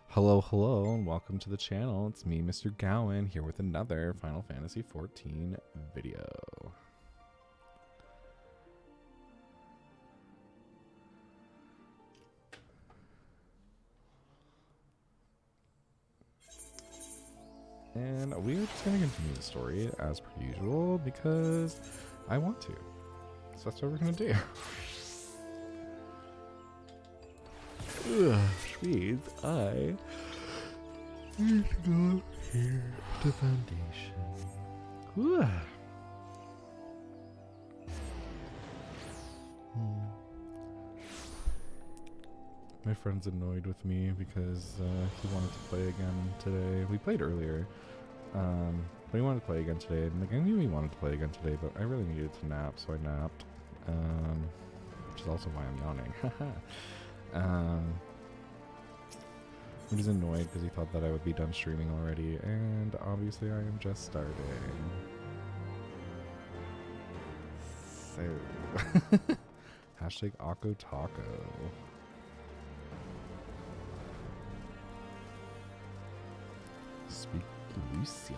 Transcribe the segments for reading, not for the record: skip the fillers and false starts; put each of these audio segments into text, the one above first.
Hello, hello, and welcome to the channel. It's me, Mr. Gowan, here with another Final Fantasy XIV video. And we're just going to continue the story as per usual because I want to. So that's what we're going to do. Which means I need to go here to Foundation. My friend's annoyed with me because he wanted to play again today. We played earlier, but he wanted to play again today. And like, I knew he wanted to play again today, but I really needed to nap, so I napped. Which is also why I'm yawning. He's annoyed because he thought that I would be done streaming already, and obviously I am just starting. So, hashtag Akko Taco. Speak to Lucia.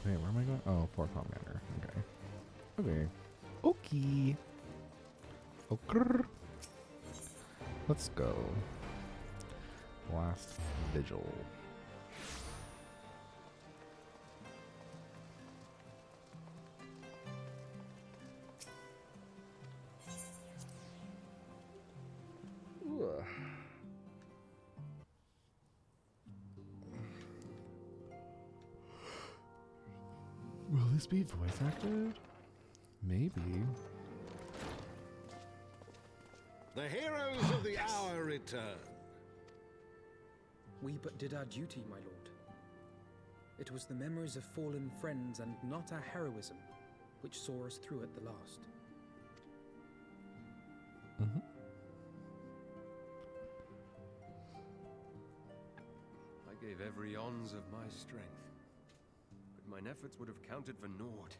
Wait, where am I going? Oh, Forcom Manor. Okay. Okay. Okay. Let's go. Last Vigil. Ugh. Will this be voice acted? Maybe. The heroes of the hour return. We but did our duty, my lord. It was the memories of fallen friends and not our heroism which saw us through at the last. I gave every ounce of my strength, but mine efforts would have counted for naught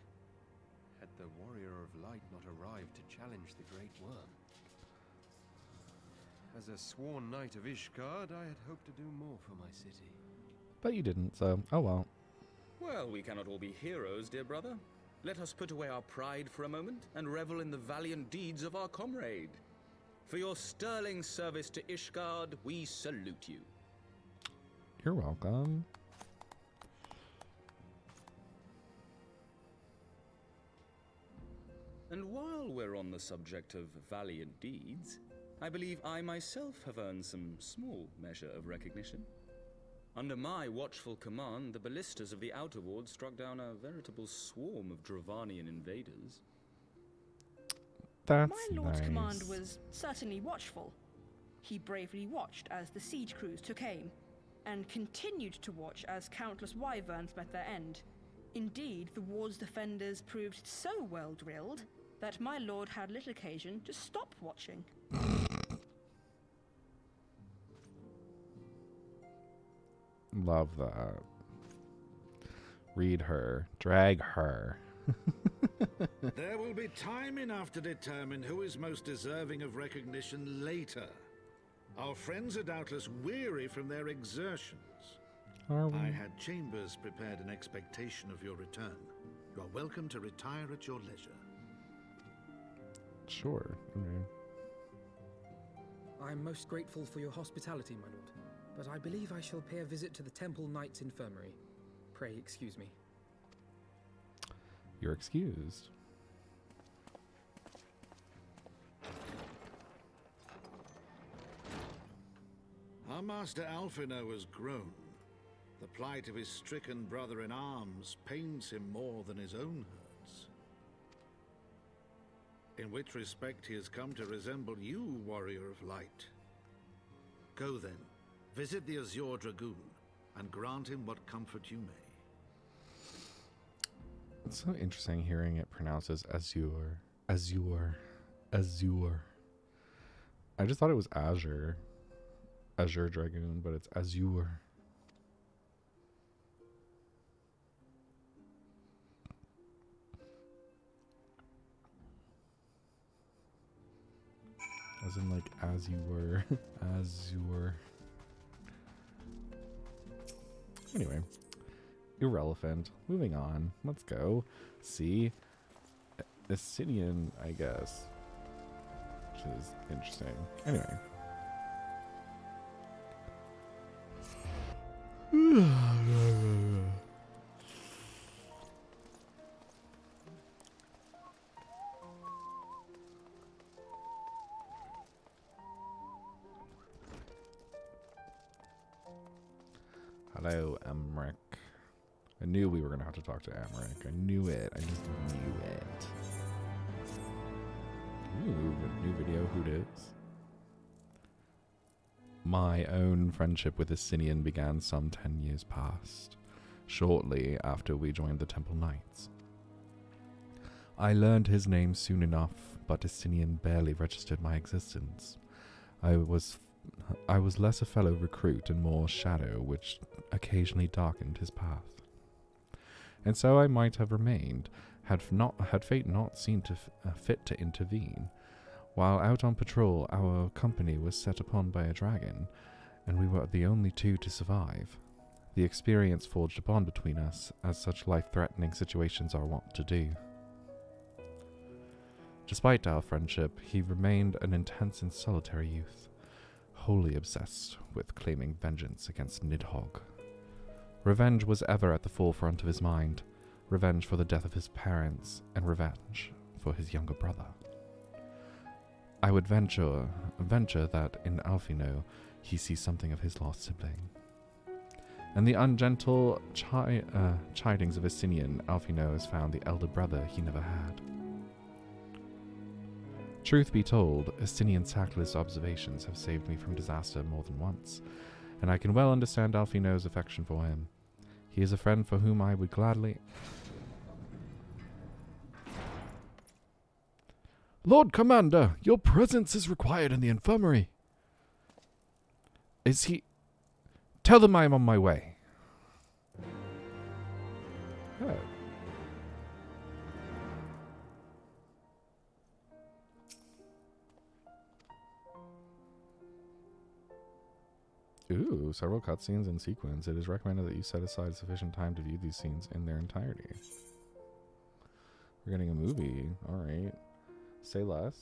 had the Warrior of Light not arrived to challenge the Great Worm. As a sworn knight of Ishgard, I had hoped to do more for my city. But you didn't, so oh well. Well, we cannot all be heroes, dear brother. Let us put away our pride for a moment and revel in the valiant deeds of our comrade. For your sterling service to Ishgard, we salute you. You're welcome. And while we're on the subject of valiant deeds, I believe I myself have earned some small measure of recognition. Under my watchful command, the ballistas of the Outer Ward struck down a veritable swarm of Dravanian invaders. That's My lord's nice. command was certainly watchful. He bravely watched as the siege crews took aim, and continued to watch as countless wyverns met their end. Indeed, the ward's defenders proved so well drilled that my lord had little occasion to stop watching. Love that. Read her. Drag her. There will be time enough to determine who is most deserving of recognition later. Our friends are doubtless weary from their exertions. Are we? I had chambers prepared in expectation of your return. You are welcome to retire at your leisure. Sure. Okay. I am most grateful for your hospitality, my lord, but I believe I shall pay a visit to the Temple Knight's Infirmary. Pray excuse me. You're excused. Our master Alphino has grown. The plight of his stricken brother-in-arms pains him more than his own hurts. In which respect he has come to resemble you, Warrior of Light. Go then, visit the Azure Dragoon, and grant him what comfort you may. It's so interesting hearing it pronounced as Azure. Azure. Azure. I just thought it was Azure. Azure Dragoon, but it's Azure. As in, like, as you were. Azure. Anyway. Irrelevant. Moving on. Let's go. See? Assyrian, I guess. Which is interesting. Anyway. Hello, Emmerich. I knew we were going to have to talk to Emmerich. I knew it. I just knew it. Ooh, new video. Who dis? My own friendship with Asinian began some 10 years past, shortly after we joined the Temple Knights. I learned his name soon enough, but Asinian barely registered my existence. I was less a fellow recruit and more shadow, which occasionally darkened his path. And so I might have remained, had fate not seen fit to intervene. While out on patrol, our company was set upon by a dragon, and we were the only two to survive. The experience forged a bond between us, as such life-threatening situations are wont to do. Despite our friendship, he remained an intense and solitary youth, wholly obsessed with claiming vengeance against Nidhogg. Revenge was ever at the forefront of his mind, revenge for the death of his parents, and revenge for his younger brother. I would venture that in Alfino he sees something of his lost sibling. And the ungentle chidings of Asinian, Alfino has found the elder brother he never had. Truth be told, Asinian's tactless observations have saved me from disaster more than once, and I can well understand Alfino's affection for him. He is a friend for whom I would gladly... Lord Commander, your presence is required in the infirmary. Is he... Tell them I am on my way. Oh. Ooh, several cutscenes in sequence. It is recommended that you set aside sufficient time to view these scenes in their entirety. We're getting a movie. Alright. Say less.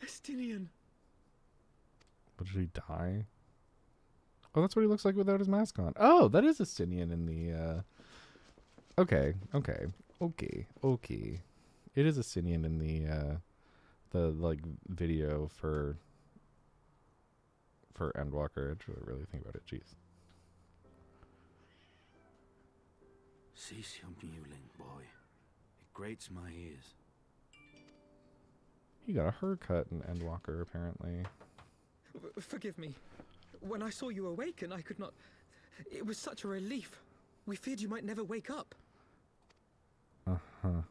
Estinian. But did he die? Oh, that's what he looks like without his mask on. Oh, that is Estinian in the, Okay. It is Estinian in the, like, video for Endwalker. I should really think about it. Jeez. Cease your mewling, boy. It grates my ears. He got a haircut in Endwalker, apparently. Forgive me. When I saw you awaken, I could not... It was such a relief. We feared you might never wake up. Uh-huh.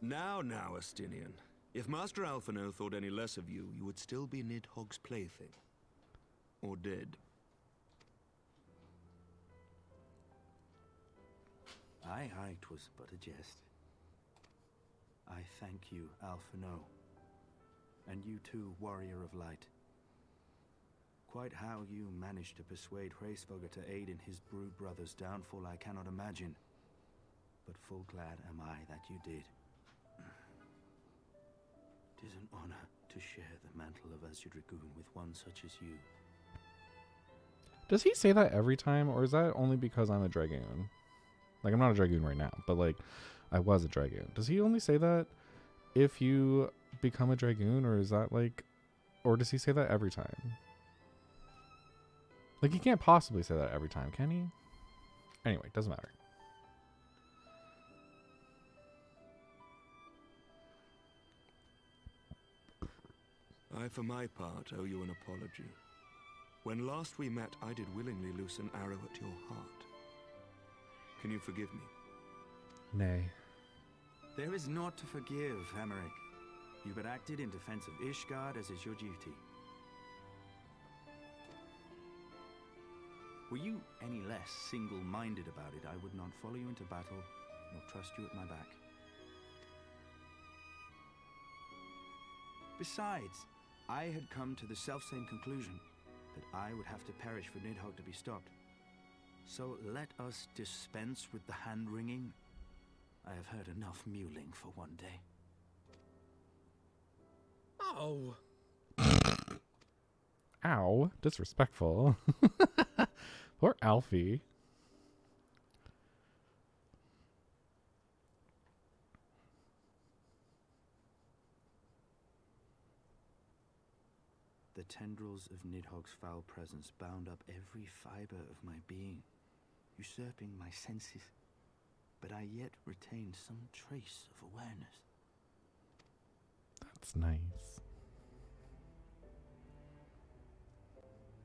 Now, Estinian. If Master Alphino thought any less of you, you would still be Nidhogg's plaything. Or dead. Aye, 'twas but a jest. I thank you, Alphino. And you too, Warrior of Light. Quite how you managed to persuade Hraesvogr to aid in his brood brother's downfall I cannot imagine. But full glad am I that you did. 'Tis an honor to share the mantle of Azure Dragoon with one such as you. Does he say that every time, or is that only because I'm a Dragoon? Like, I'm not a Dragoon right now, but, like, I was a Dragoon. Does he only say that if you become a dragoon, or is that like, or does he say that every time? Like, he can't possibly say that every time, can he? Anyway, doesn't matter. I, for my part, owe you an apology. When last we met, I did willingly loose an arrow at your heart. Can you forgive me? Nay. There is naught to forgive, Hameric. You but acted in defense of Ishgard as is your duty. Were you any less single-minded about it, I would not follow you into battle, nor trust you at my back. Besides, I had come to the selfsame conclusion, that I would have to perish for Nidhogg to be stopped. So let us dispense with the hand-wringing. I have heard enough mewling for one day. Oh! Ow. Disrespectful. Poor Alfie. The tendrils of Nidhogg's foul presence bound up every fiber of my being, usurping my senses, but I yet retained some trace of awareness. That's nice.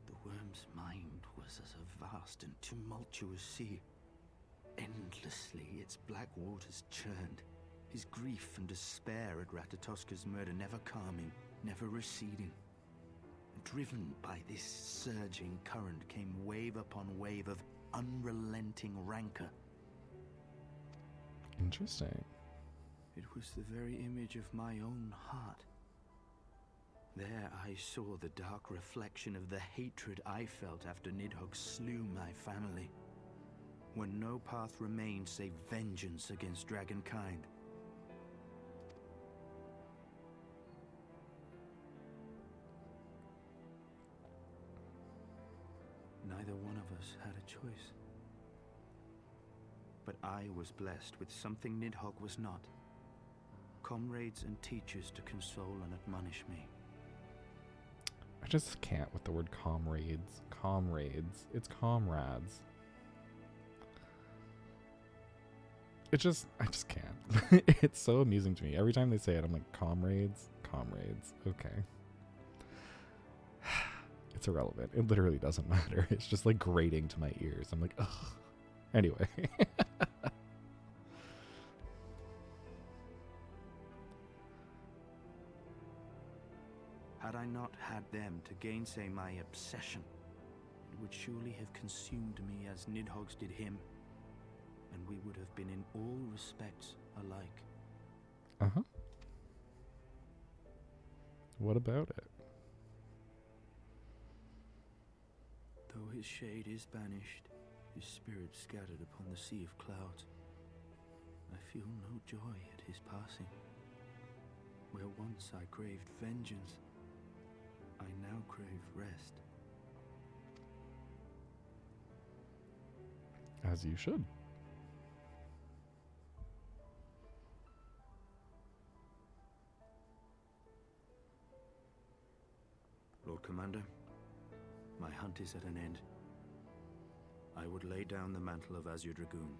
The worm's mind was as a vast and tumultuous sea. Endlessly its black waters churned, his grief and despair at Ratatoska's murder never calming, never receding. Driven by this surging current came wave upon wave of unrelenting rancor. Interesting. It was the very image of my own heart. There I saw the dark reflection of the hatred I felt after Nidhogg slew my family. When no path remained save vengeance against dragonkind. Neither one of us had a choice. But I was blessed with something Nidhogg was not. Comrades and teachers to console and admonish me. I just can't with the word comrades. Comrades. It's comrades. I just can't. It's so amusing to me. Every time they say it, I'm like, comrades? Comrades. Okay. It's irrelevant. It literally doesn't matter. It's just like grating to my ears. I'm like, ugh. Anyway. Had I not had them to gainsay my obsession, it would surely have consumed me as Nidhogg's did him, and we would have been in all respects alike. Uh-huh. What about it? Though his shade is banished, his spirit scattered upon the sea of clouds, I feel no joy at his passing. Where once I craved vengeance, I now crave rest. As you should. Lord Commander, my hunt is at an end. I would lay down the mantle of Azure Dragoon.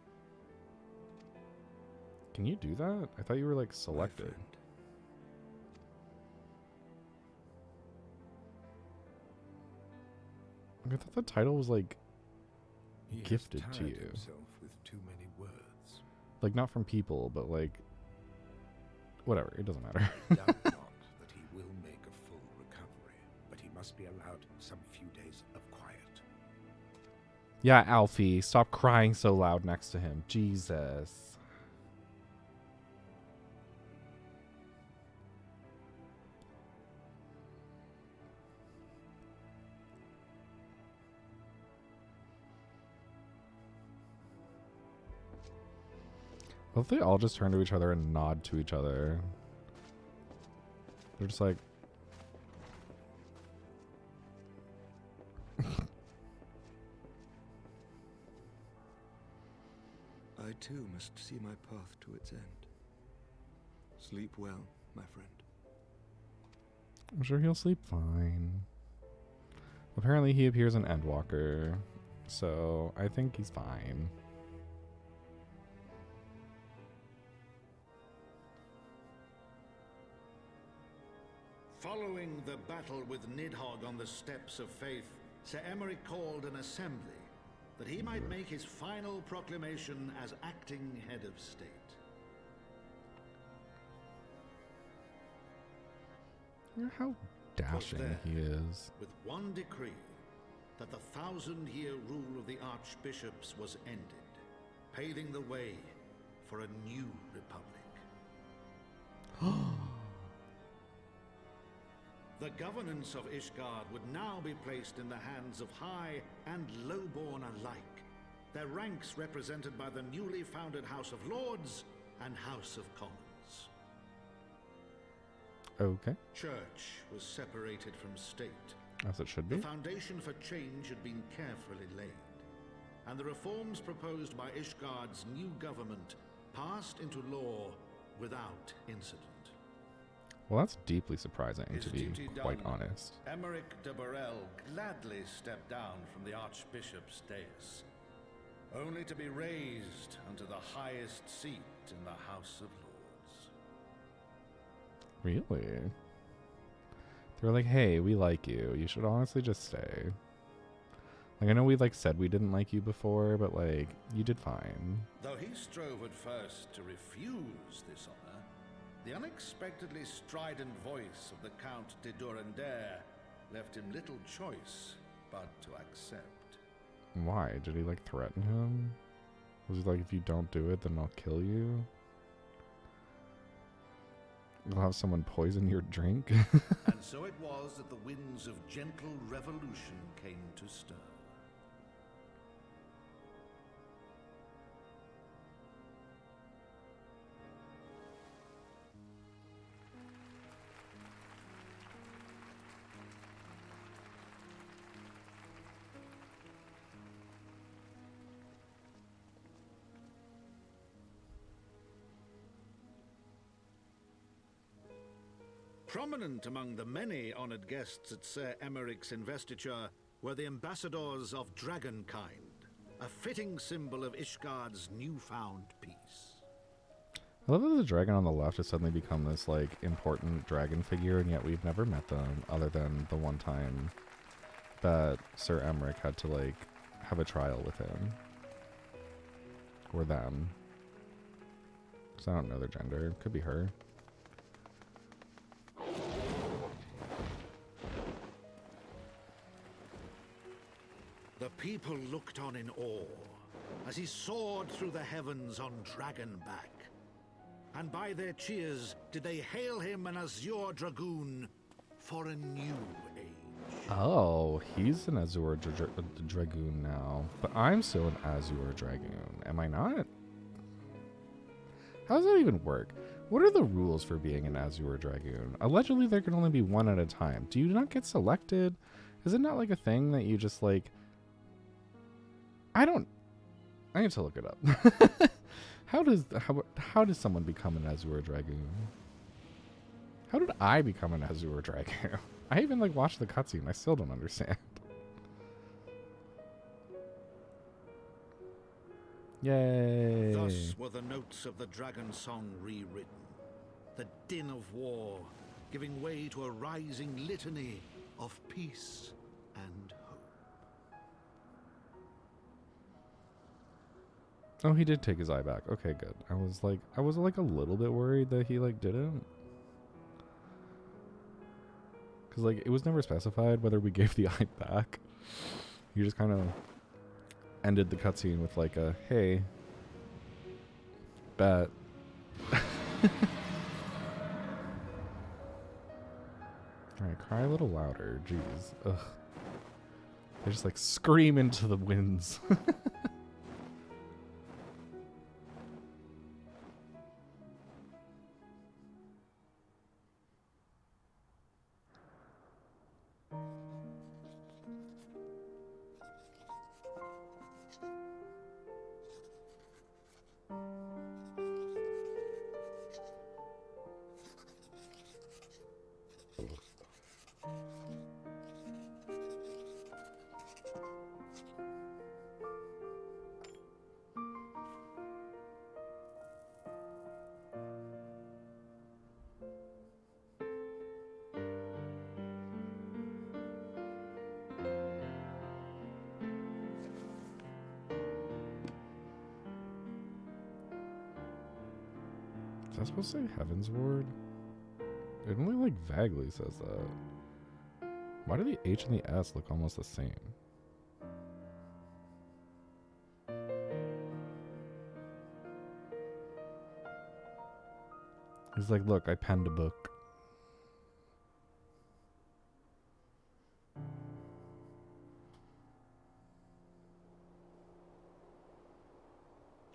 Can you do that? I thought you were like selected. My friend. I thought the title was like He has gifted to tired you. himself with too many words. Like not from people, but like whatever, it doesn't matter. Doubt not that he will make a full recovery, but he must be allowed some few days of quiet. Yeah, Alfie, stop crying so loud next to him. Jesus. What if they all just turn to each other and nod to each other? They're just like... I too must see my path to its end. Sleep well, my friend. I'm sure he'll sleep fine. Apparently he appears in Endwalker, so I think he's fine. Following the battle with Nidhogg on the Steps of Faith, Sir Emeric called an assembly that he might make his final proclamation as acting head of state. How dashing he is. With one decree, that the 1,000-year rule of the archbishops was ended, paving the way for a new republic. The governance of Ishgard would now be placed in the hands of high and lowborn alike, their ranks represented by the newly founded House of Lords and House of Commons. Okay. Church was separated from state. As it should be. The foundation for change had been carefully laid, and the reforms proposed by Ishgard's new government passed into law without incident. Well, that's deeply surprising, His to be duty quite done, honest. Emeric de Burrell gladly stepped down from the Archbishop's dais, only to be raised unto the highest seat in the House of Lords. Really? They were like, hey, we like you. You should honestly just stay. Like, I know we, like, said we didn't like you before, but, like, you did fine. Though he strove at first to refuse this honor, the unexpectedly strident voice of the Count de Durandare left him little choice but to accept. Why? Did he, like, threaten him? Was he like, if you don't do it, then I'll kill you? You'll have someone poison your drink? And so it was that the winds of gentle revolution came to stir. Prominent among the many honored guests at Sir Emeric's investiture were the ambassadors of Dragonkind, a fitting symbol of Ishgard's newfound peace. I love that the dragon on the left has suddenly become this, like, important dragon figure, and yet we've never met them, other than the one time that Sir Emeric had to, like, have a trial with him. Or them. Because I don't know their gender. It could be her. The people looked on in awe as he soared through the heavens on Dragonback. And by their cheers did they hail him an Azure Dragoon for a new age. Oh, he's an Azure Dragoon now. But I'm still an Azure Dragoon. Am I not? How does that even work? What are the rules for being an Azure Dragoon? Allegedly, there can only be one at a time. Do you not get selected? Is it not like a thing that you just, like... I need to look it up. How does someone become an Azure Dragoon? How did I become an Azure Dragoon? I even, like, watched the cutscene. I still don't understand. Yay! Thus were the notes of the dragon song rewritten. The din of war giving way to a rising litany of peace and hope. Oh, he did take his eye back. Okay, good. I was like a little bit worried that he, like, didn't. Because, like, it was never specified whether we gave the eye back. You just kind of ended the cutscene with, like, a, hey, bet. Alright, cry a little louder. Jeez. Ugh. They just, like, scream into the winds. Is that supposed to say Heaven's Ward? It only like vaguely says that. Why do the H and the S look almost the same? He's like, look, I penned a book. I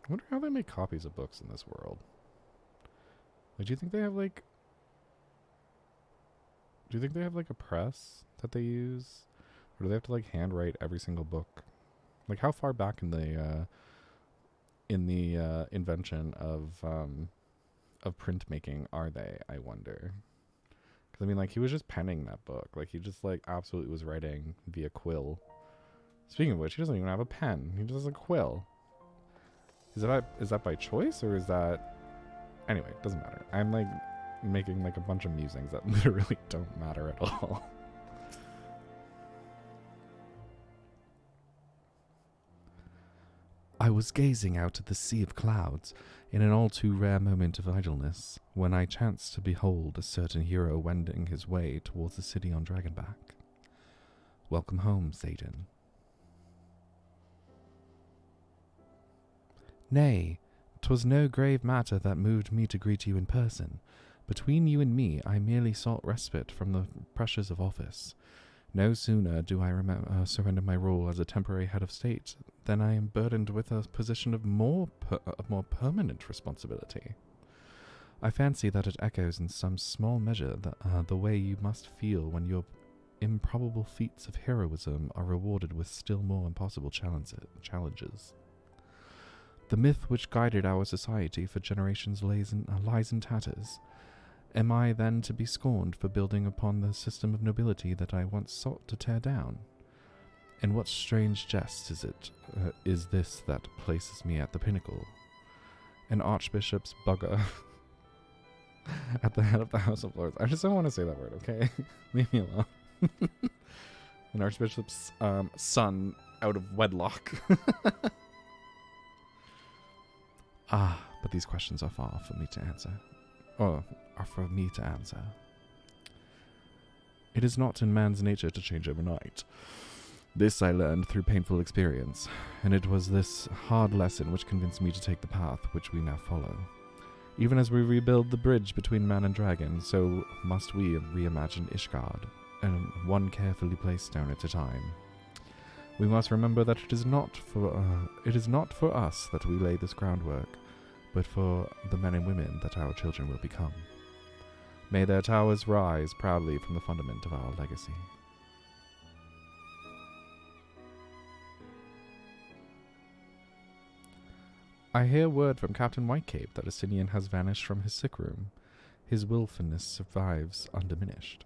wonder how they make copies of books in this world. Like, do you think they have like a press that they use? Or do they have to like handwrite every single book? Like, how far back in the invention of printmaking are they, I wonder? Because I mean, like, he was just penning that book. Like, he just like absolutely was writing via quill. Speaking of which, he doesn't even have a pen. He just has a quill. Is that by choice, or is that... Anyway, doesn't matter. I'm like making like a bunch of musings that literally don't matter at all. I was gazing out at the sea of clouds in an all too rare moment of idleness when I chanced to behold a certain hero wending his way towards the city on Dragonback. Welcome home, Zayden. Nay, 'twas no grave matter that moved me to greet you in person. Between you and me, I merely sought respite from the pressures of office. No sooner do I surrender my role as a temporary head of state than I am burdened with a position of more permanent responsibility. I fancy that it echoes in some small measure the way you must feel when your improbable feats of heroism are rewarded with still more impossible challenges. The myth which guided our society for generations lies in tatters. Am I then to be scorned for building upon the system of nobility that I once sought to tear down? And what strange jest is this that places me at the pinnacle? An archbishop's bugger at the head of the House of Lords. I just don't want to say that word, okay? Leave me alone. An archbishop's son out of wedlock. But these questions are far for me to answer. It is not in man's nature to change overnight. This I learned through painful experience, and it was this hard lesson which convinced me to take the path which we now follow. Even as we rebuild the bridge between man and dragon, so must we reimagine Ishgard, and one carefully placed stone at a time. We must remember that it is not for us that we lay this groundwork, but for the men and women that our children will become. May their towers rise proudly from the fundament of our legacy. I hear word from Captain Whitecape that Asinian has vanished from his sick room. His willfulness survives undiminished.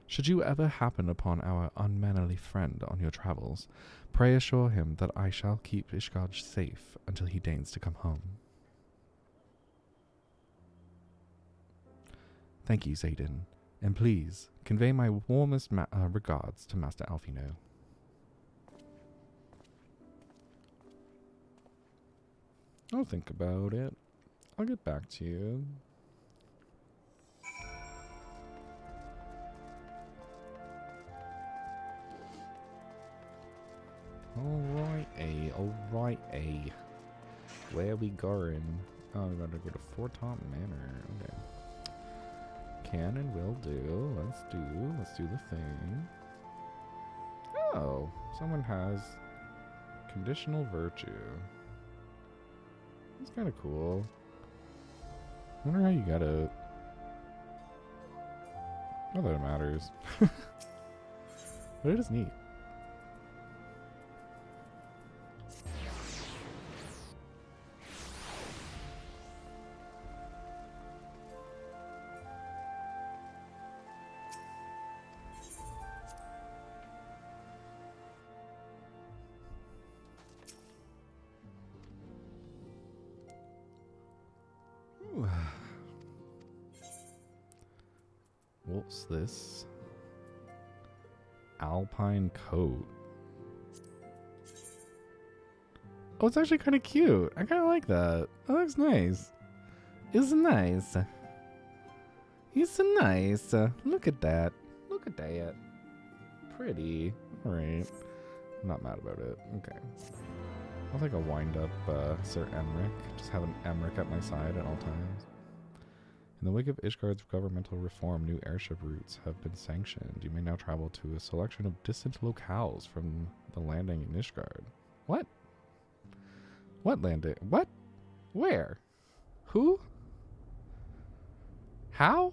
Should you ever happen upon our unmannerly friend on your travels, pray assure him that I shall keep Ishgard safe until he deigns to come home. Thank you, Zayden, and please convey my warmest regards to Master Alfino. I'll think about it. I'll get back to you. Alright. Where we going? Oh, we gotta go to Fort Top Manor. Okay. Can and will do. Let's do the thing. Oh, someone has conditional virtue. That's kind of cool. I wonder how you got it. Not that it matters. But it is neat. What's this? Alpine coat. Oh, it's actually kind of cute. I kind of like that. That looks nice. It's nice. It's nice. Look at that. Look at that. Pretty. Alright. I'm not mad about it. Okay. I'll take a wind-up Sir Emmerich. Just have an Emmerich at my side at all times. In the wake of Ishgard's governmental reform, new airship routes have been sanctioned. You may now travel to a selection of distant locales from the landing in Ishgard. What? What landing? What? Where? Who? How?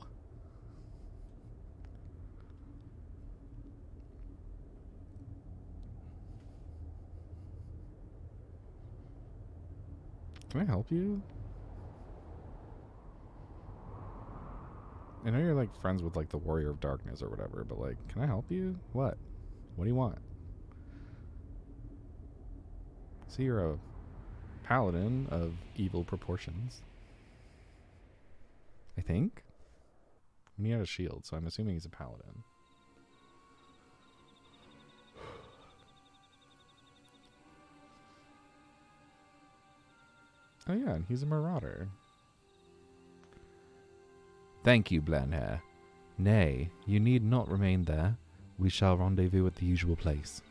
Can I help you? I know you're like friends with like the Warrior of Darkness or whatever, but like, can I help you? What? What do you want? See, you're a paladin of evil proportions. I think. And he had a shield, so I'm assuming he's a paladin. Oh yeah, and he's a marauder. Thank you, Blanhair. Nay, you need not remain there. We shall rendezvous at the usual place.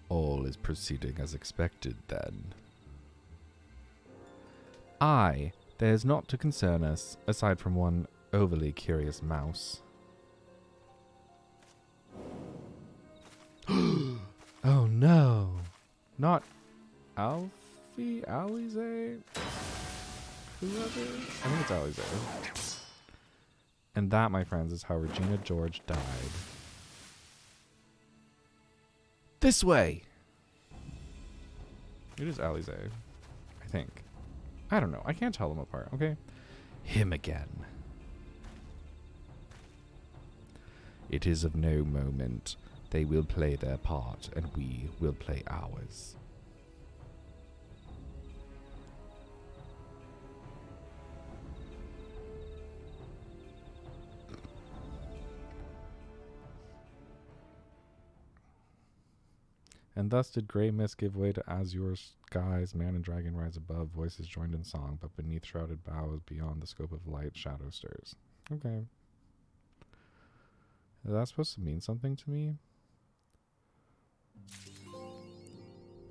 All is proceeding as expected, then. Aye, there is naught to concern us, aside from one overly curious mouse. Oh no! Not Alfie? Alize? Whoever? I think it's Alize. And that, my friends, is how Regina George died. This way! It is Alize, I think. I don't know. I can't tell them apart, okay? Him again. It is of no moment. They will play their part, and we will play ours. And thus did grey mist give way to azure skies, man and dragon rise above, voices joined in song, but beneath shrouded boughs, beyond the scope of light, shadow stirs. Okay. Is that supposed to mean something to me?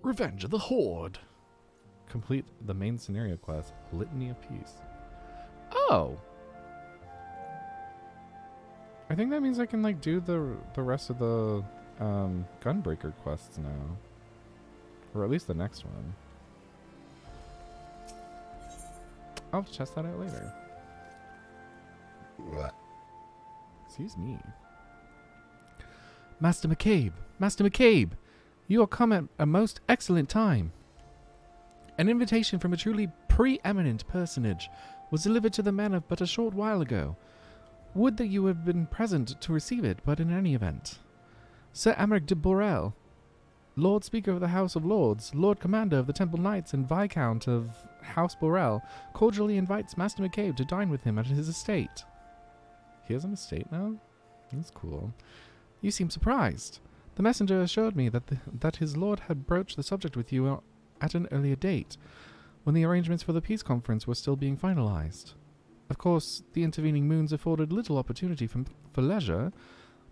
Revenge of the Horde! Complete the main scenario quest, Litany of Peace. Oh! I think that means I can, like, do the rest of the Gunbreaker quests now. Or at least the next one. I'll test that out later. What? Excuse me. Master McCabe! Master McCabe! You are come at a most excellent time. An invitation from a truly preeminent personage was delivered to the manor but a short while ago. Would that you had been present to receive it, but in any event. Sir Emmerich de Borel, Lord Speaker of the House of Lords, Lord Commander of the Temple Knights, and Viscount of House Borel, cordially invites Master McCabe to dine with him at his estate. He has an estate now? That's cool. You seem surprised. The messenger assured me that his lord had broached the subject with you at an earlier date, when the arrangements for the peace conference were still being finalized. Of course, the intervening moons afforded little opportunity for leisure,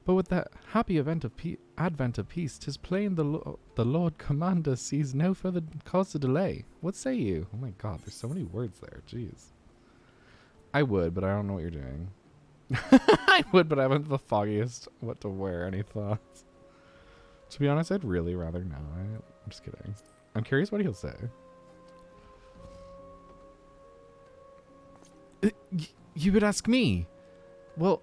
but with the happy advent of peace, 'tis plain the Lord Commander sees no further cause to delay. What say you? Oh my god, there's so many words there. Jeez. I would, but I don't know what you're doing. I would, but I haven't the foggiest what to wear. Any thoughts? To be honest, I'd really rather not. I'm just kidding. I'm curious what he'll say. You would ask me? Well,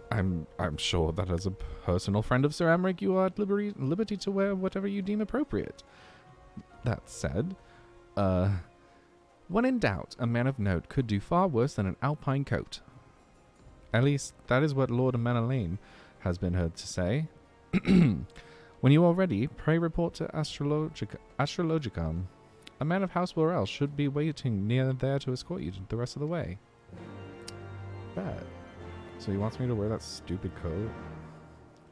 I'm sure that as a personal friend of Sir Emmerich, you are at liberty to wear whatever you deem appropriate. That said, when in doubt, a man of note could do far worse than an alpine coat. At least, that is what Lord Menelaine has been heard to say. When you are ready, pray report to Astrologicum. A man of House Borel should be waiting near there to escort you the rest of the way. Bad. So he wants me to wear that stupid coat?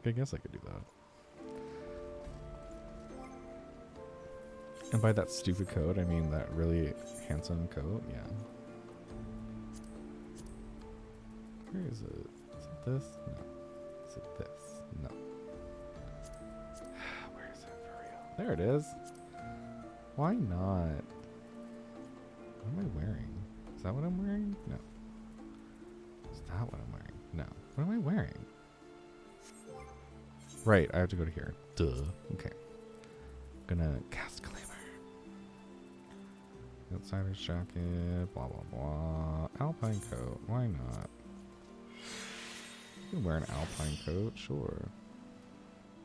I guess I could do that. And by that stupid coat, I mean that really handsome coat. Yeah. Where is it? Is it this? No. Is it this? No. Where is it for real? There it is. Why not? What am I wearing? Is that what I'm wearing? No. Is that what I'm wearing? No. What am I wearing? Right, I have to go to here. Duh. Okay. Gonna cast Glamour. Outsider's jacket, blah blah blah. Alpine coat, why not? You can wear an alpine coat, sure.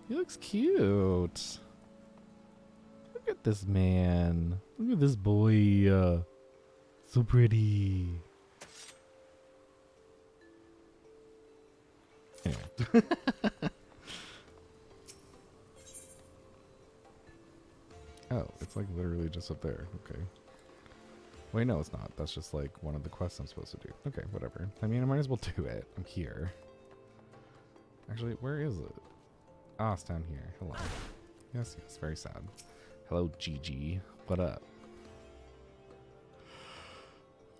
He looks cute. Look at this man. Look at this boy. So pretty. Anyway. Oh, it's like literally just up there. Okay. Wait, no, it's not. That's just like one of the quests I'm supposed to do. Okay, whatever. I mean, I might as well do it. I'm here. Actually, where is it? Ah, it's down here. Hello. Yes, yes, very sad. Hello, GG. What up?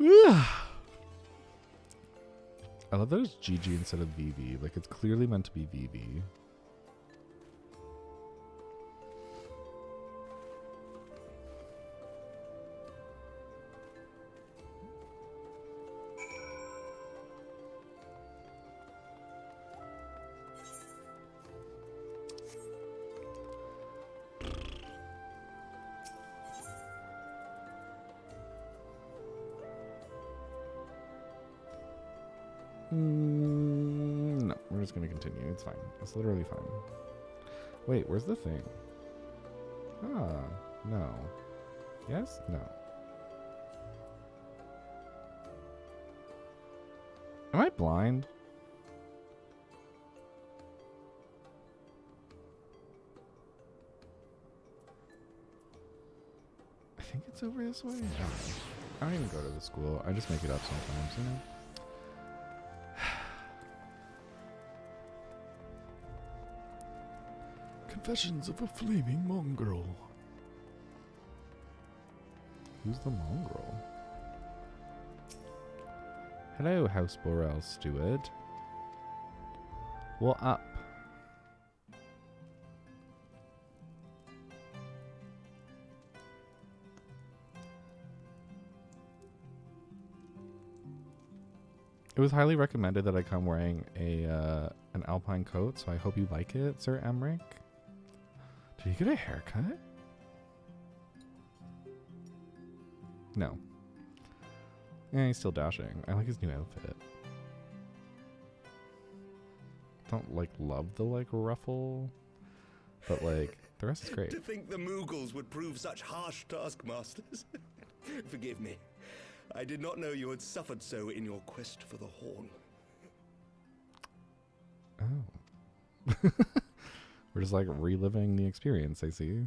I love that it's GG instead of VV. Like, it's clearly meant to be VV. No, we're just gonna continue. It's fine. It's literally fine. Wait, where's the thing? Ah, no. Yes? No. Am I blind? I think it's over this way. I don't even go to the school. I just make it up sometimes, you know? Confessions of a Flaming Mongrel. Who's the mongrel? Hello, House Borel Steward. What up? It was highly recommended that I come wearing an alpine coat, so I hope you like it, Sir Emmerich. Did you get a haircut? No. Yeah, he's still dashing. I like his new outfit. Don't love the ruffle, but the rest is great. To think the Moogles would prove such harsh taskmasters. Forgive me. I did not know you had suffered so in your quest for the horn. Oh. We're just reliving the experience, I see.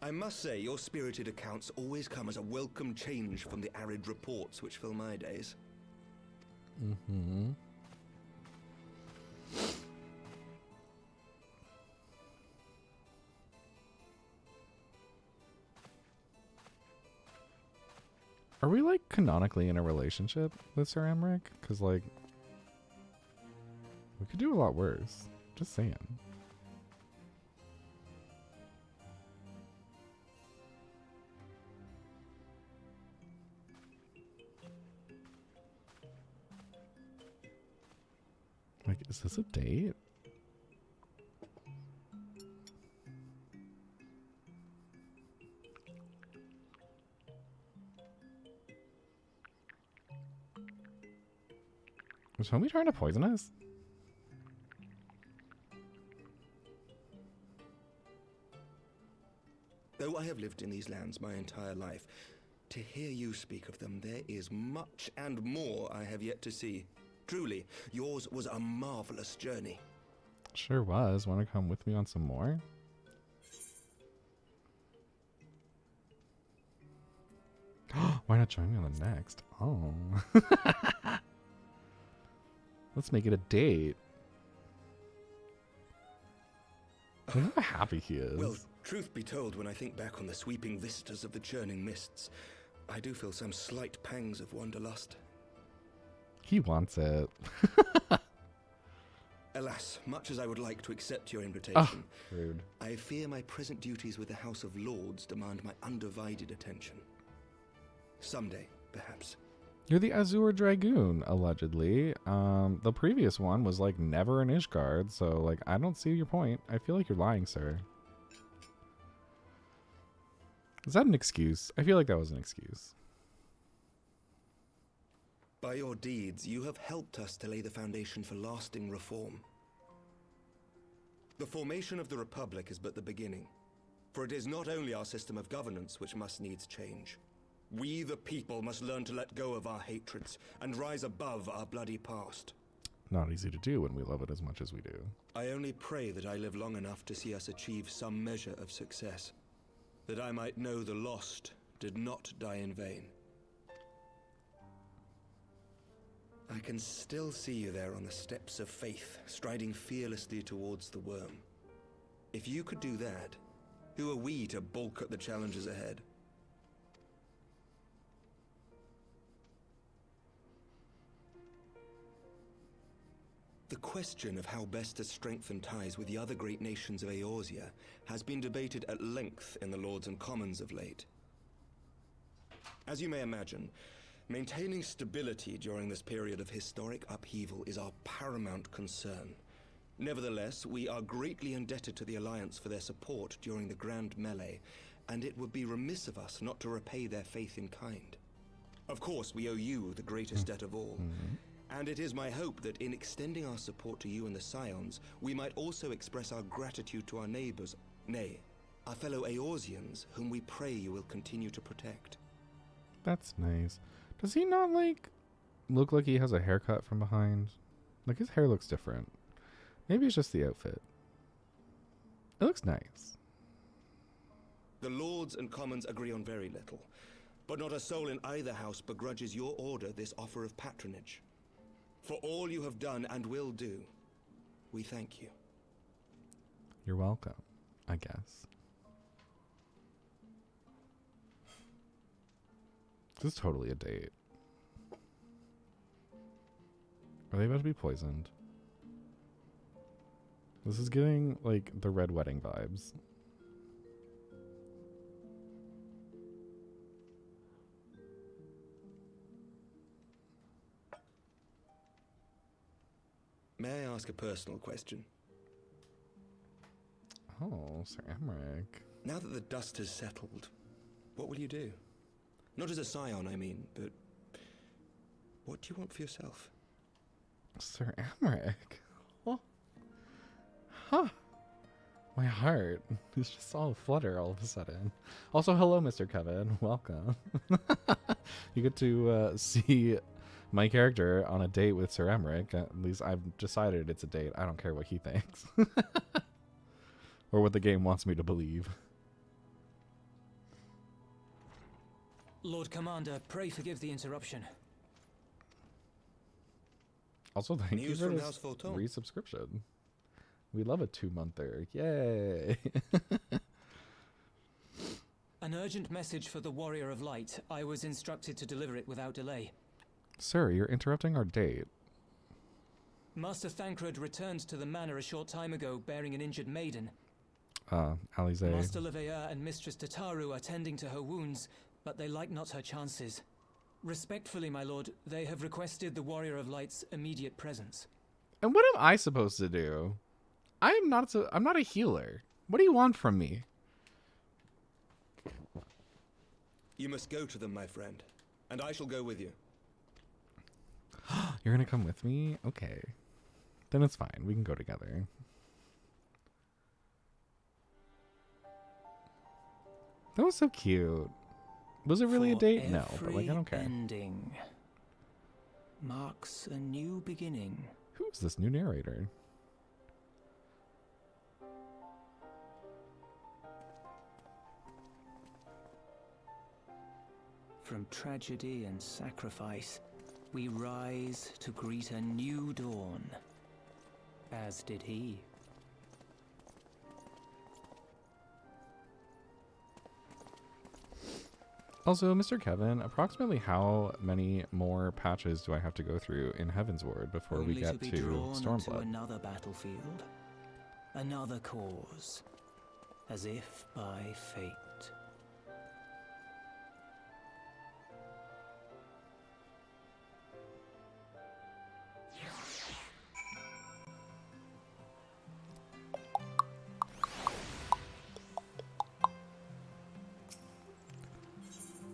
I must say, your spirited accounts always come as a welcome change from the arid reports which fill my days. Mm-hmm. Are we canonically in a relationship with Sir Emmerich? Because we could do a lot worse. Just saying. Is this a date? Was homie trying to poison us? Though I have lived in these lands my entire life, to hear you speak of them, there is much and more I have yet to see. Truly, yours was a marvelous journey. Sure was. Want to come with me on some more? Why not join me on the next? Oh. Let's make it a date. Look how happy he is. Well, truth be told, when I think back on the sweeping vistas of the churning mists, I do feel some slight pangs of wanderlust. He wants it. Alas, much as I would like to accept your invitation, Rude. I fear my present duties with the House of Lords demand my undivided attention. Someday, perhaps. You're the Azure Dragoon, allegedly. The previous one was like never an Ishgard, so like I don't see your point. I feel like you're lying, sir. Is that an excuse? I feel like that was an excuse. By your deeds, you have helped us to lay the foundation for lasting reform. The formation of the Republic is but the beginning, for it is not only our system of governance which must needs change. We, the people, must learn to let go of our hatreds and rise above our bloody past. Not easy to do when we love it as much as we do. I only pray that I live long enough to see us achieve some measure of success, that I might know the lost did not die in vain. I can still see you there on the steps of faith, striding fearlessly towards the worm. If you could do that, who are we to balk at the challenges ahead? The question of how best to strengthen ties with the other great nations of Eorzea has been debated at length in the Lords and Commons of late. As you may imagine, maintaining stability during this period of historic upheaval is our paramount concern. Nevertheless, we are greatly indebted to the Alliance for their support during the Grand Melee, and it would be remiss of us not to repay their faith in kind. Of course, we owe you the greatest debt of all. And it is my hope that in extending our support to you and the Scions, we might also express our gratitude to our neighbors, nay, our fellow Eorzeans, whom we pray you will continue to protect. That's nice. Does he not, like, look like he has a haircut from behind? Like, his hair looks different. Maybe it's just the outfit. It looks nice. The Lords and Commons agree on very little, but not a soul in either house begrudges your order this offer of patronage. For all you have done and will do, we thank you. You're welcome, I guess. This is totally a date. Are they about to be poisoned? This is getting, like, the Red Wedding vibes. May I ask a personal question? Oh, Sir Emmerich. Now that the dust has settled, what will you do? Not as a scion, I mean, but what do you want for yourself? Sir Emmerich? Oh. Huh. My heart is just all aflutter all of a sudden. Also, hello, Mr. Kevin. Welcome. You get to see my character on a date with Sir Emmerich. At least I've decided it's a date. I don't care what he thinks. Or what the game wants me to believe. Lord Commander, pray forgive the interruption. Also, thank you News for from this House Fulton. resubscription. We love a 2-monther. Yay! An urgent message for the Warrior of Light. I was instructed to deliver it without delay. Sir, you're interrupting our date. Master Thancred returned to the manor a short time ago, bearing an injured maiden. Alize. Master Leveilleur and Mistress Tataru are tending to her wounds, but they like not her chances. Respectfully, my lord, they have requested the Warrior of Light's immediate presence. And what am I supposed to do? I'm not a healer. What do you want from me? You must go to them, my friend, and I shall go with you. You're gonna come with me? Okay. Then it's fine. We can go together. That was so cute. Was it really a date? No, but like I don't care. Ending marks a new beginning. Who is this new narrator? From tragedy and sacrifice, we rise to greet a new dawn. As did he. Also, Mr. Kevin, approximately how many more patches do I have to go through in Heaven's Ward before Only we get to be to drawn to Stormblood? another battlefield, another cause, as if by fate.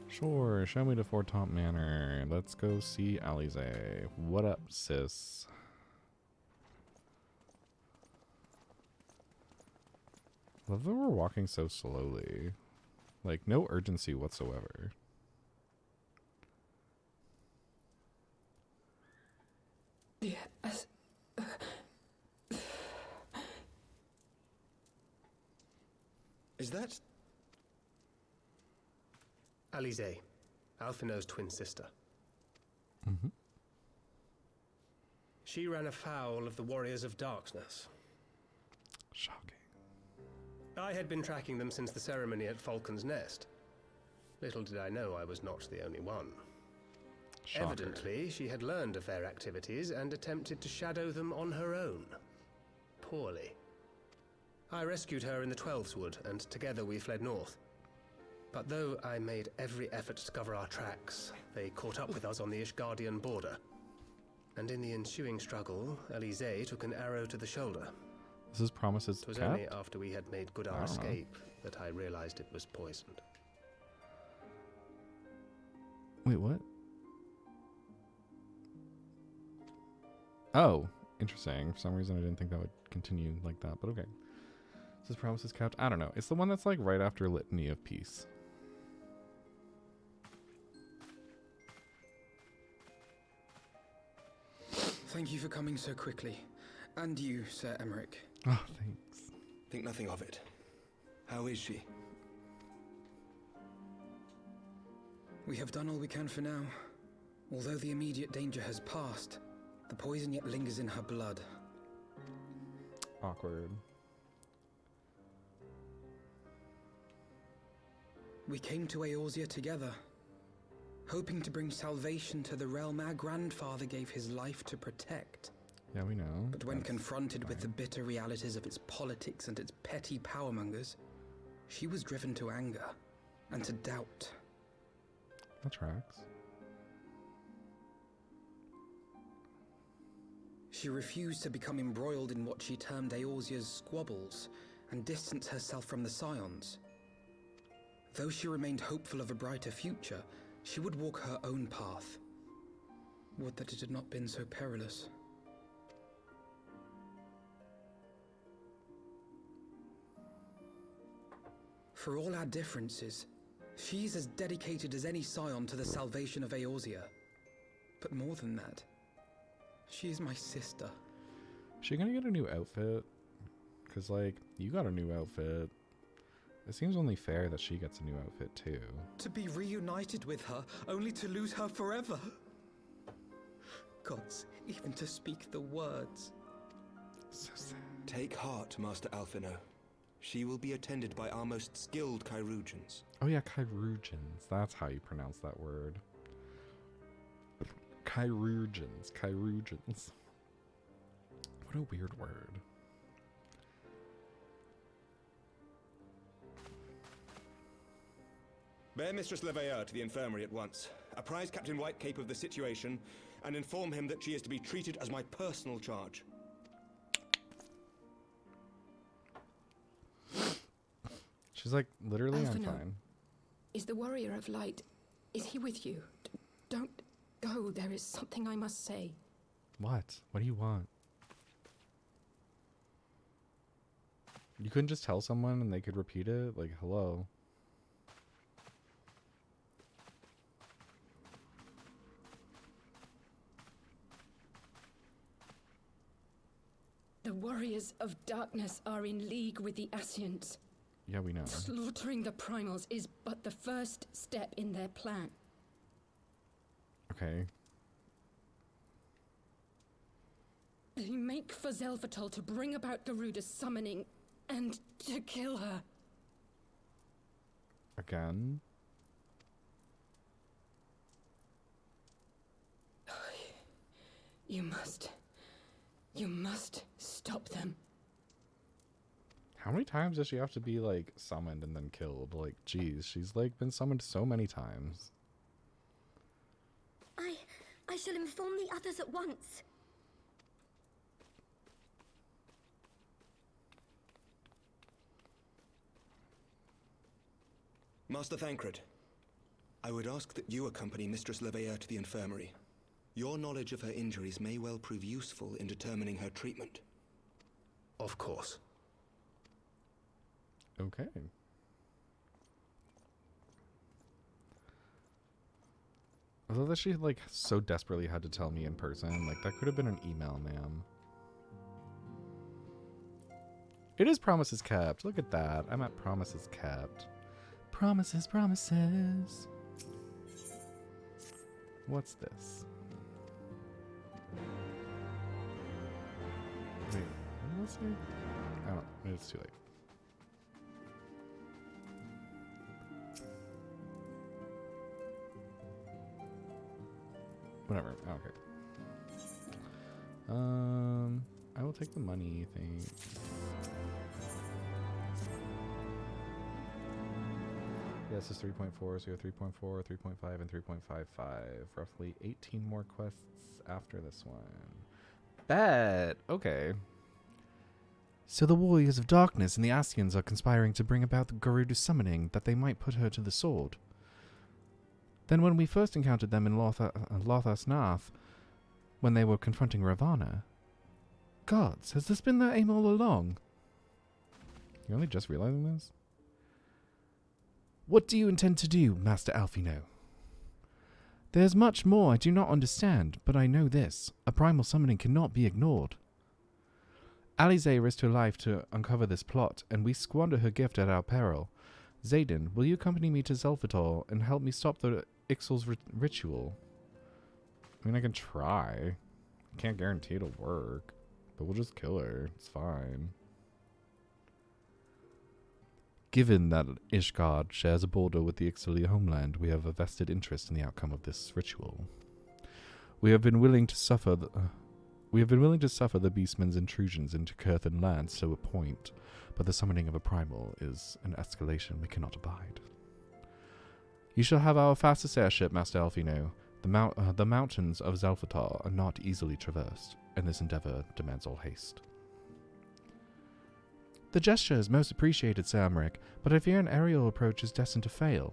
Sure, show me to Fort Top Manor. Let's go see Alize. What up, sis? Love that we're walking so slowly. Like, no urgency whatsoever. Yes. Is that... Alize, Alphinaud's twin sister. Mm-hmm. She ran afoul of the Warriors of Darkness. Shocking. I had been tracking them since the ceremony at Falcon's Nest. Little did I know I was not the only one. Shocker. Evidently, she had learned of their activities and attempted to shadow them on her own. Poorly. I rescued her in the Twelveswood, and together we fled north. But though I made every effort to cover our tracks, they caught up with us on the Ishgardian border. And in the ensuing struggle, Alize took an arrow to the shoulder. This is Promises It was Cap? only after we had made good our I don't know. escape that I realized it was poisoned. Wait, what? Oh, interesting. For some reason I didn't think that would continue like that, but okay. This is Promises Capped? I don't know. It's the one that's like right after Litany of Peace. Thank you for coming so quickly. And you, Sir Emmerich. Oh, thanks. Think nothing of it. How is she? We have done all we can for now. Although the immediate danger has passed, the poison yet lingers in her blood. Awkward. We came to Eorzea together, hoping to bring salvation to the realm our grandfather gave his life to protect. Yeah, we know. But when That's confronted with the fine. bitter realities of its politics and its petty powermongers, she was driven to anger and to doubt. That tracks. She refused to become embroiled in what she termed Eorzea's squabbles and distance herself from the Scions. Though she remained hopeful of a brighter future, she would walk her own path. Would that it had not been so perilous. For all our differences, she's as dedicated as any Scion to the salvation of Eorzea. But more than that, she is my sister. Is she gonna get a new outfit? Because, like, you got a new outfit. It seems only fair that she gets a new outfit, too. To be reunited with her, only to lose her forever. Gods, even to speak the words. So sad. Take heart, Master Alphinaud. She will be attended by our most skilled Chirurgeons. Oh yeah, Chirurgeons. That's how you pronounce that word. Chirurgeons. Chirurgeons. What a weird word. Bear Mistress Leveilleur to the infirmary at once. Apprise Captain Whitecape of the situation, and inform him that she is to be treated as my personal charge. She's like, literally, I'm Alphinaud. fine. Is the Warrior of Light... is he with you? Don't go. There is something I must say. What? What do you want? You couldn't just tell someone and they could repeat it? Like, hello. The Warriors of Darkness are in league with the Ascients. Yeah, we know. Slaughtering the Primals is but the first step in their plan. Okay. They make for Zelvatol to bring about Garuda's summoning and to kill her. Again? You must stop them. How many times does she have to be, like, summoned and then killed? Like, geez, she's, like, been summoned so many times. I shall inform the others at once. Master Thancred, I would ask that you accompany Mistress Leveilleur to the infirmary. Your knowledge of her injuries may well prove useful in determining her treatment. Of course. Okay. I love that she, like, so desperately had to tell me in person. Like, that could have been an email, ma'am. It is promises kept. Look at that. I'm at promises kept. Promises, promises. What's this? Wait, what was it? I don't know. It's too late. Whatever. I don't care. I will take the money thing. Yeah, this is 3.4, so you have 3.4, 3.5, and 3.55. Roughly 18 more quests after this one. Bet! Okay. So the Warriors of Darkness and the Ascians are conspiring to bring about the Garuda's summoning, that they might put her to the sword. Then when we first encountered them in Lothas Nath, when they were confronting Ravana. Gods, has this been their aim all along? You're only just realizing this? What do you intend to do, Master Alphino? There's much more I do not understand, but I know this. A primal summoning cannot be ignored. Alize risked her life to uncover this plot, and we squander her gift at our peril. Zayden, will you accompany me to Zelfatol and help me stop the Ixal's ritual? I mean, I can try. Can't guarantee it'll work, but we'll just kill her. It's fine. Given that Ishgard shares a border with the Ixali homeland, we have a vested interest in the outcome of this ritual. We have been willing to suffer the Beastman's intrusions into Kurthan lands to a point, but the summoning of a primal is an escalation we cannot abide. You shall have our fastest airship, Master Alphino. The mountains of Zelfatol are not easily traversed, and this endeavor demands all haste. The gesture is most appreciated, Sir Amric, but I fear an aerial approach is destined to fail.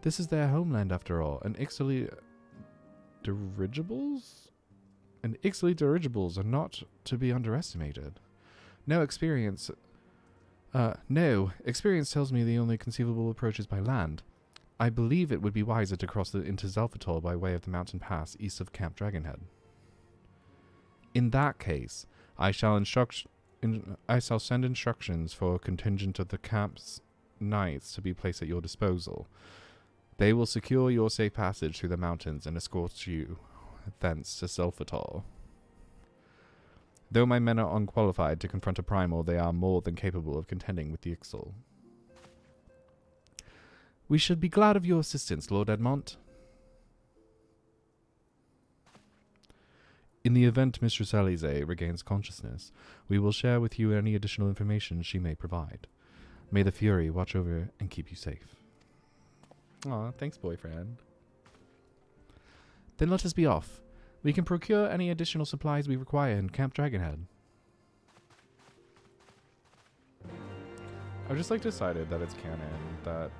This is their homeland, after all, and Ixali dirigibles? And Ixali dirigibles are not to be underestimated. Experience tells me the only conceivable approach is by land. I believe it would be wiser to cross into Zelfatol by way of the mountain pass east of Camp Dragonhead. In that case, I shall send instructions for a contingent of the camp's knights to be placed at your disposal. They will secure your safe passage through the mountains and escort you thence to Zelfatol. Though my men are unqualified to confront a primal, they are more than capable of contending with the Ixal. We should be glad of your assistance, Lord Edmont. In the event Mistress Alize regains consciousness, we will share with you any additional information she may provide. May the Fury watch over and keep you safe. Aw, thanks, boyfriend. Then let us be off. We can procure any additional supplies we require in Camp Dragonhead. I've just decided that it's canon that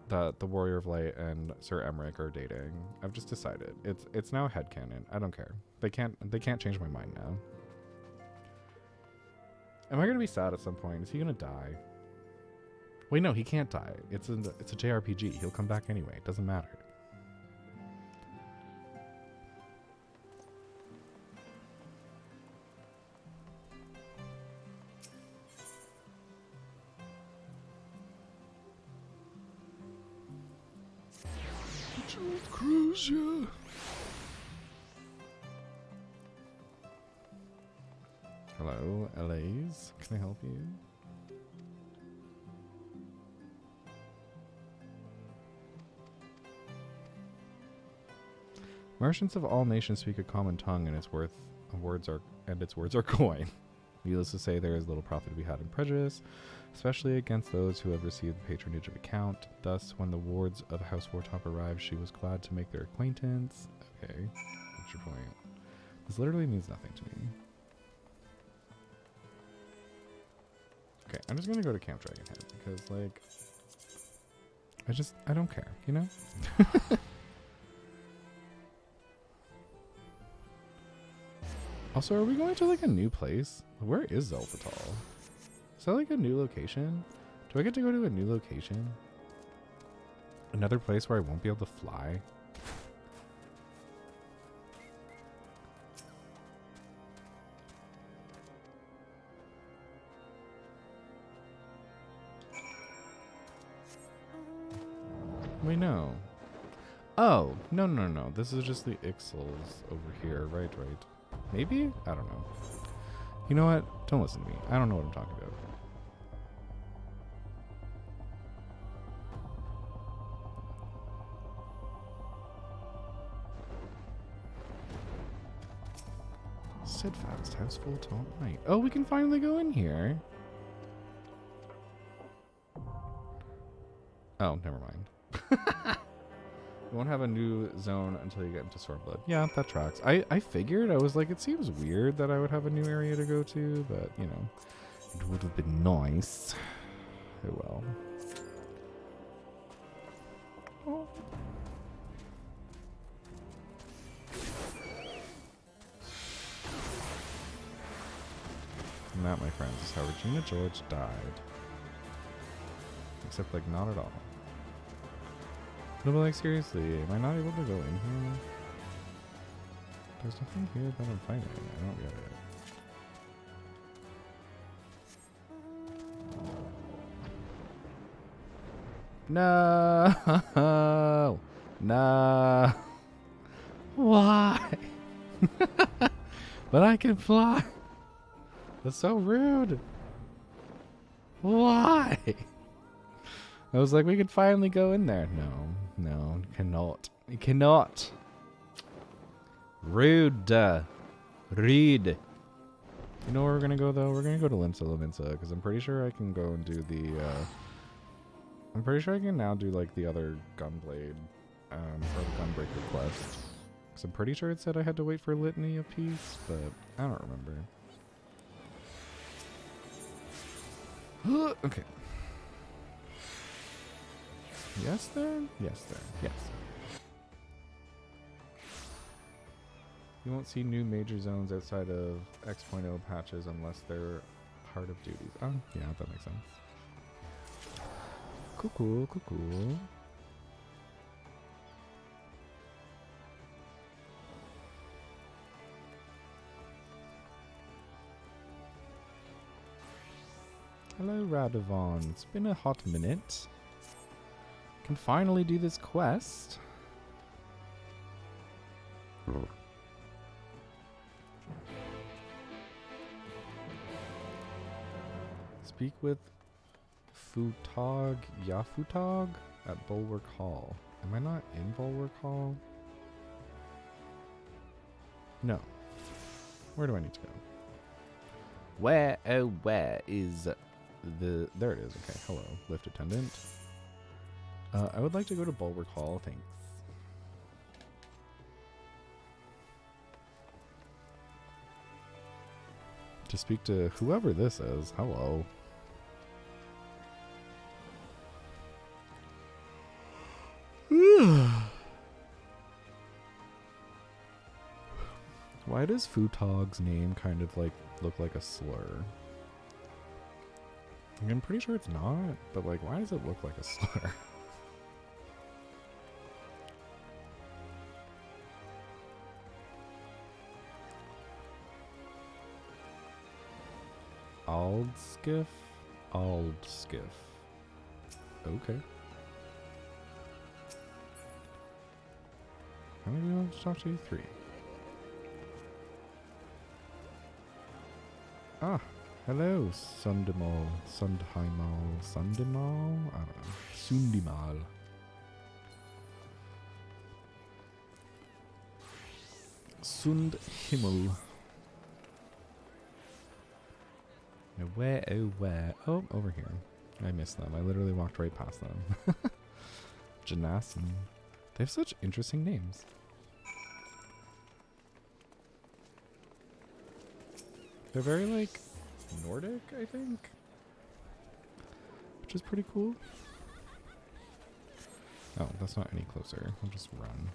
that the Warrior of Light and Sir Emmerich are dating. I've just decided. It's now headcanon. I don't care. They can't change my mind now. Am I gonna be sad at some point? Is he gonna die? Wait, no, he can't die. It's a JRPG. He'll come back anyway. It doesn't matter. Jules Cruise, yeah. Hello, LA's. Can I help you? Merchants of all nations speak a common tongue, and its words are coin. Needless to say, there is little profit to be had in prejudice, especially against those who have received the patronage of a count. Thus, when the wards of House Wartop arrived, she was glad to make their acquaintance. Okay, what's your point? This literally means nothing to me. Okay, I'm just gonna go to Camp Dragonhead because, like, I don't care, you know? Also, are we going to, like, a new place? Where is Zelvatal? Is that, like, a new location? Do I get to go to a new location? Another place where I won't be able to fly? Wait, no. Oh, no. This is just the Ixals over here. Right. Maybe? I don't know. You know what? Don't listen to me. I don't know what I'm talking about. Steadfast House Full Tall Night. Oh, we can finally go in here. Oh, never mind. You won't have a new zone until you get into Stormblood. Yeah, that tracks. I figured. I was like, it seems weird that I would have a new area to go to, but, you know, it would have been nice. Oh well. Oh. And that, my friends, is how Regina George died. Except, like, not at all. No, but, like, seriously, am I not able to go in here? There's nothing here that I'm finding. I don't get it. No! No! Why? But I can fly! That's so rude! Why? I was like, we could finally go in there. No, you cannot. You cannot. Rude. Rude. You know where we're gonna go, though? We're gonna go to Limsa Lominsa, because I'm pretty sure I can go and do the, I'm pretty sure I can now do, like, the other Gunblade, or the Gunbreaker quest. Because I'm pretty sure it said I had to wait for Litany of Peace, but I don't remember. Okay. Yes, there? Yes, there. Yes. You won't see new major zones outside of X.0 patches unless they're part of duties. Oh, yeah, that makes sense. Cool. Hello, Radovan. It's been a hot minute. Can finally do this quest. Speak with Yafutog at Bulwark Hall. Am I not in Bulwark Hall? No. Where do I need to go? Where is the... There it is. Okay, hello. Lift attendant. I would like to go to Bulwark Hall, thanks. To speak to whoever this is. Hello. Why does Futog's name kind of like look like a slur? I'm pretty sure it's not, but like, why does it look like a slur? Aldskiff. Okay. How many do we want to talk to? 3. Ah, hello, Sundimal. Sundheimal. Sundimal? I don't know. Sundimal. Sundhimmel. Now where, oh where? Oh, over here. I missed them. I literally walked right past them. Janassen. They have such interesting names. They're very, like, Nordic, I think. Which is pretty cool. Oh, that's not any closer. I'll just run.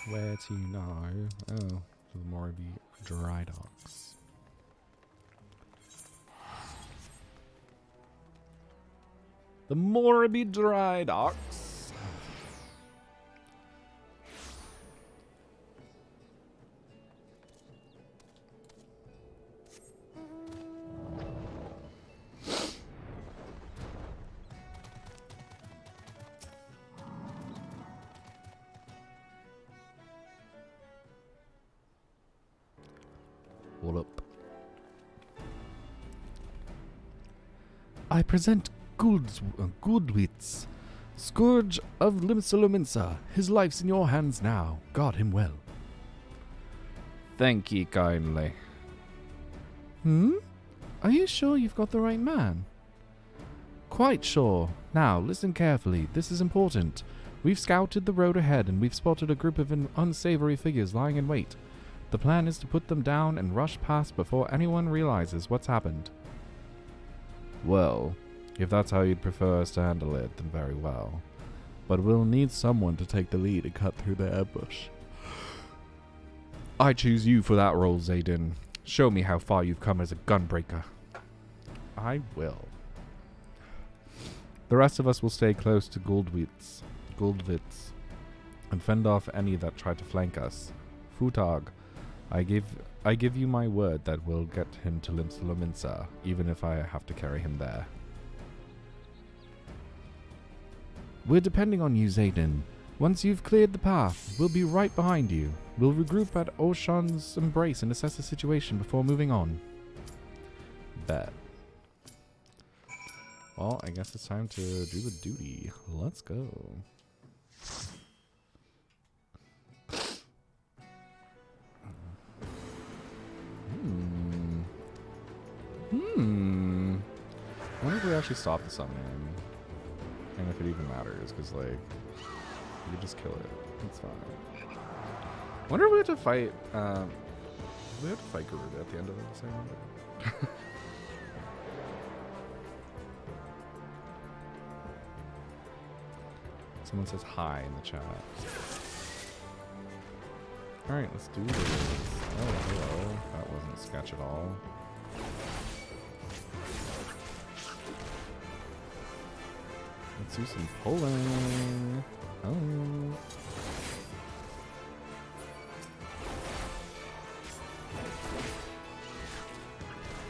Where to now? Oh, the Morby Dry Docks. The Morby Dry Docks. What up? I present Goodwitz, Scourge of Limsa. His life's in your hands now. Guard him well. Thank ye kindly. Are you sure you've got the right man? Quite sure. Now, listen carefully. This is important. We've scouted the road ahead and we've spotted a group of unsavory figures lying in wait. The plan is to put them down and rush past before anyone realizes what's happened. Well, if that's how you'd prefer us to handle it, then very well. But we'll need someone to take the lead and cut through the ambush. I choose you for that role, Zayden. Show me how far you've come as a gunbreaker. I will. The rest of us will stay close to Goldwitz, and fend off any that try to flank us. Futag, I give you my word that we'll get him to Limsa, even if I have to carry him there. We're depending on you, Zayden. Once you've cleared the path, we'll be right behind you. We'll regroup at Oshan's Embrace and assess the situation before moving on. Bet. Well, I guess it's time to do the duty. Let's go. I wonder if we actually stop the summoning. And if it even matters, because, like, you could just kill it. It's fine. I wonder if we have to fight, we have to fight Garuda at the end of the segment. Someone says hi in the chat. Alright, let's do this. Oh, hello. That wasn't sketch at all. Let's do some pulling. Oh.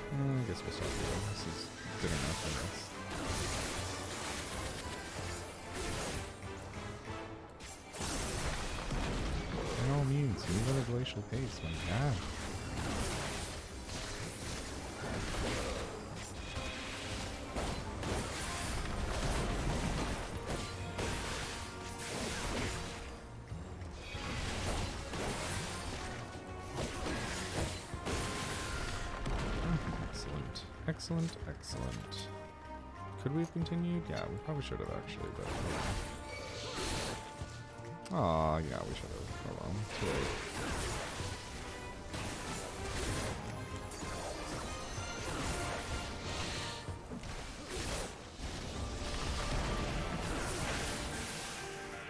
I guess we'll stop here. This is good enough, I guess. By all means, move at a glacial pace, my god. Excellent, excellent. Could we have continued? Yeah, we probably should have actually, but aw, yeah, we should have. Hold on, too late.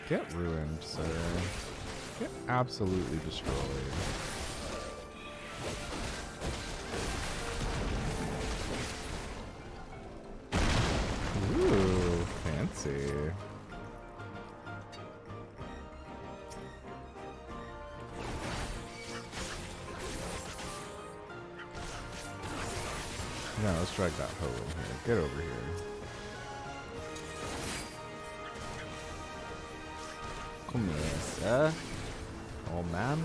Get ruined, sir. Get absolutely destroyed. Let's see. Yeah, let's drag that hoe in here. Get over here. Come here, sir. Oh, man.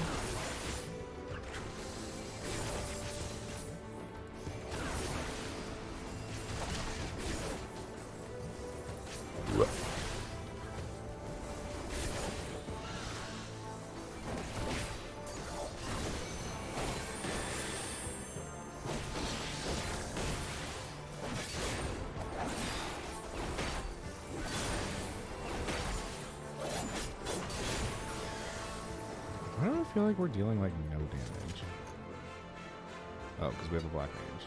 Why do I feel like we're dealing like no damage? Oh, because we have a black mage.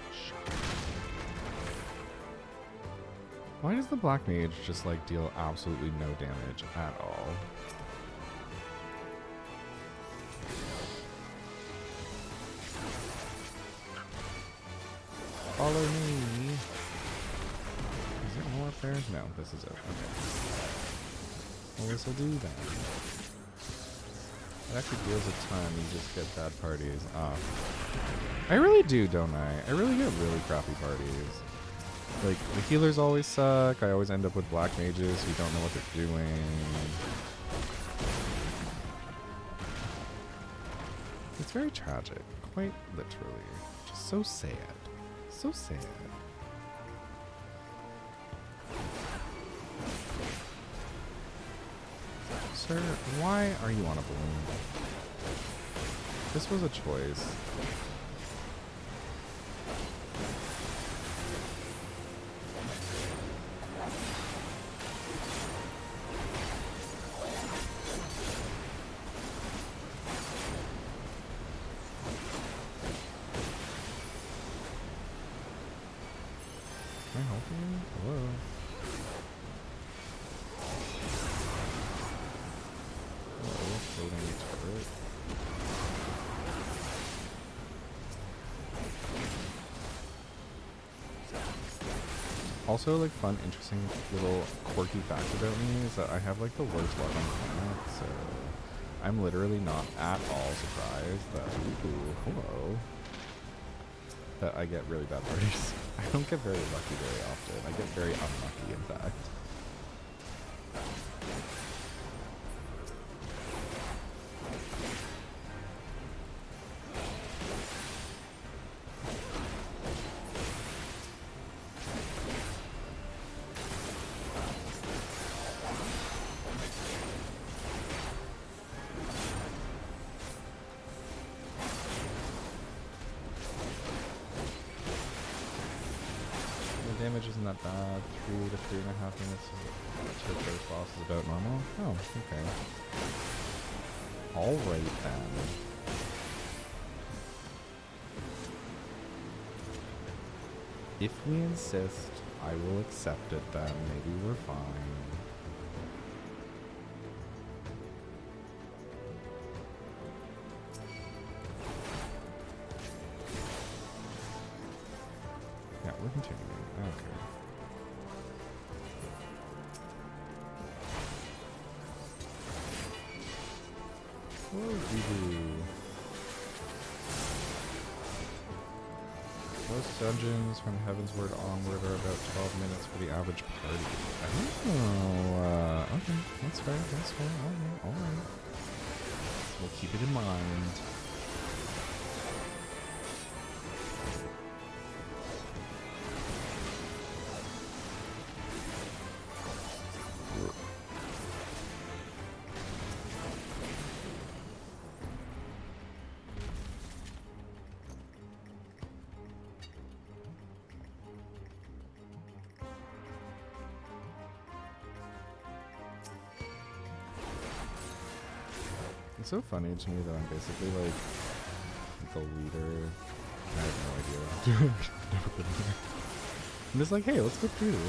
Why does the black mage just like deal absolutely no damage at all? Follow me. Is there more up there? No, this is it. Okay. Well, this will do that. It actually deals a ton. You just get bad parties off. I really do, don't I? I really get really crappy parties. Like, the healers always suck. I always end up with black mages who don't know what they're doing. It's very tragic. Quite literally. Just so sad. So sad. Sir, why are you on a balloon? This was a choice. Can I help you? Hello? Hello, floating turret. Also, like, fun, interesting little quirky fact about me is that I have, like, the worst luck on the planet, so I'm literally not at all surprised that, ooh, hello, that I get really bad parties. I don't get very lucky very often. I get very unlucky, in fact. Damage isn't that bad. 3 to 3.5 minutes to the first boss is about normal. Oh, okay. Alright then. If we insist, I will accept it then. Maybe we're fine. Yeah, we're continuing. Okay. Whoa, boo-boo. Most dungeons from Heavensward onward are about 12 minutes for the average party. Oh, okay. That's fair. That's fair. Alright. We'll keep it in mind. It's so funny to me that I'm basically like the leader. I have no idea what I'm doing. Never been here. I'm just like, hey, let's go through.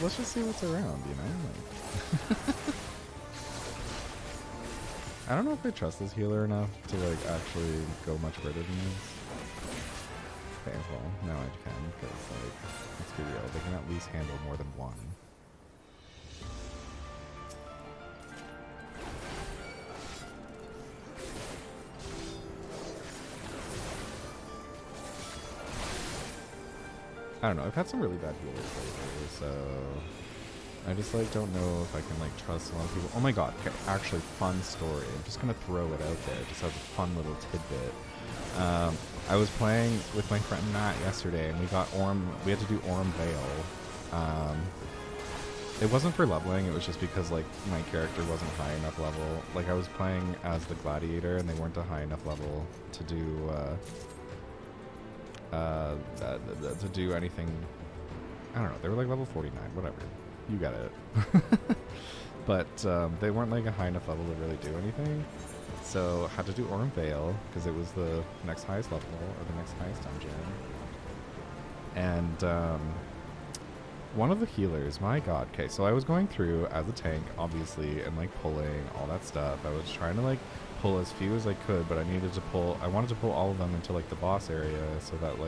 Let's just see what's around, you know? Like I don't know if I trust this healer enough to like actually go much further than this. Okay, well, now I can, because like, let's be real, they can at least handle more than one. I don't know. I've had some really bad healers lately, so I just like don't know if I can like trust a lot of people. Oh my god! Okay, actually, fun story. I'm just gonna throw it out there, just as a fun little tidbit. I was playing with my friend Matt yesterday, and we got Orm. We had to do Orm Vale. It wasn't for leveling. It was just because like my character wasn't high enough level. Like I was playing as the gladiator, and they weren't a high enough level to do anything. I don't know. They were like level 49, whatever. You get it. But they weren't like a high enough level to really do anything. So had to do Orm Vale because it was the next highest level or the next highest dungeon. And one of the healers, my god. Okay, so I was going through as a tank, obviously, and like pulling all that stuff. I was trying to like pull as few as I could, but I wanted to pull all of them into like the boss area so that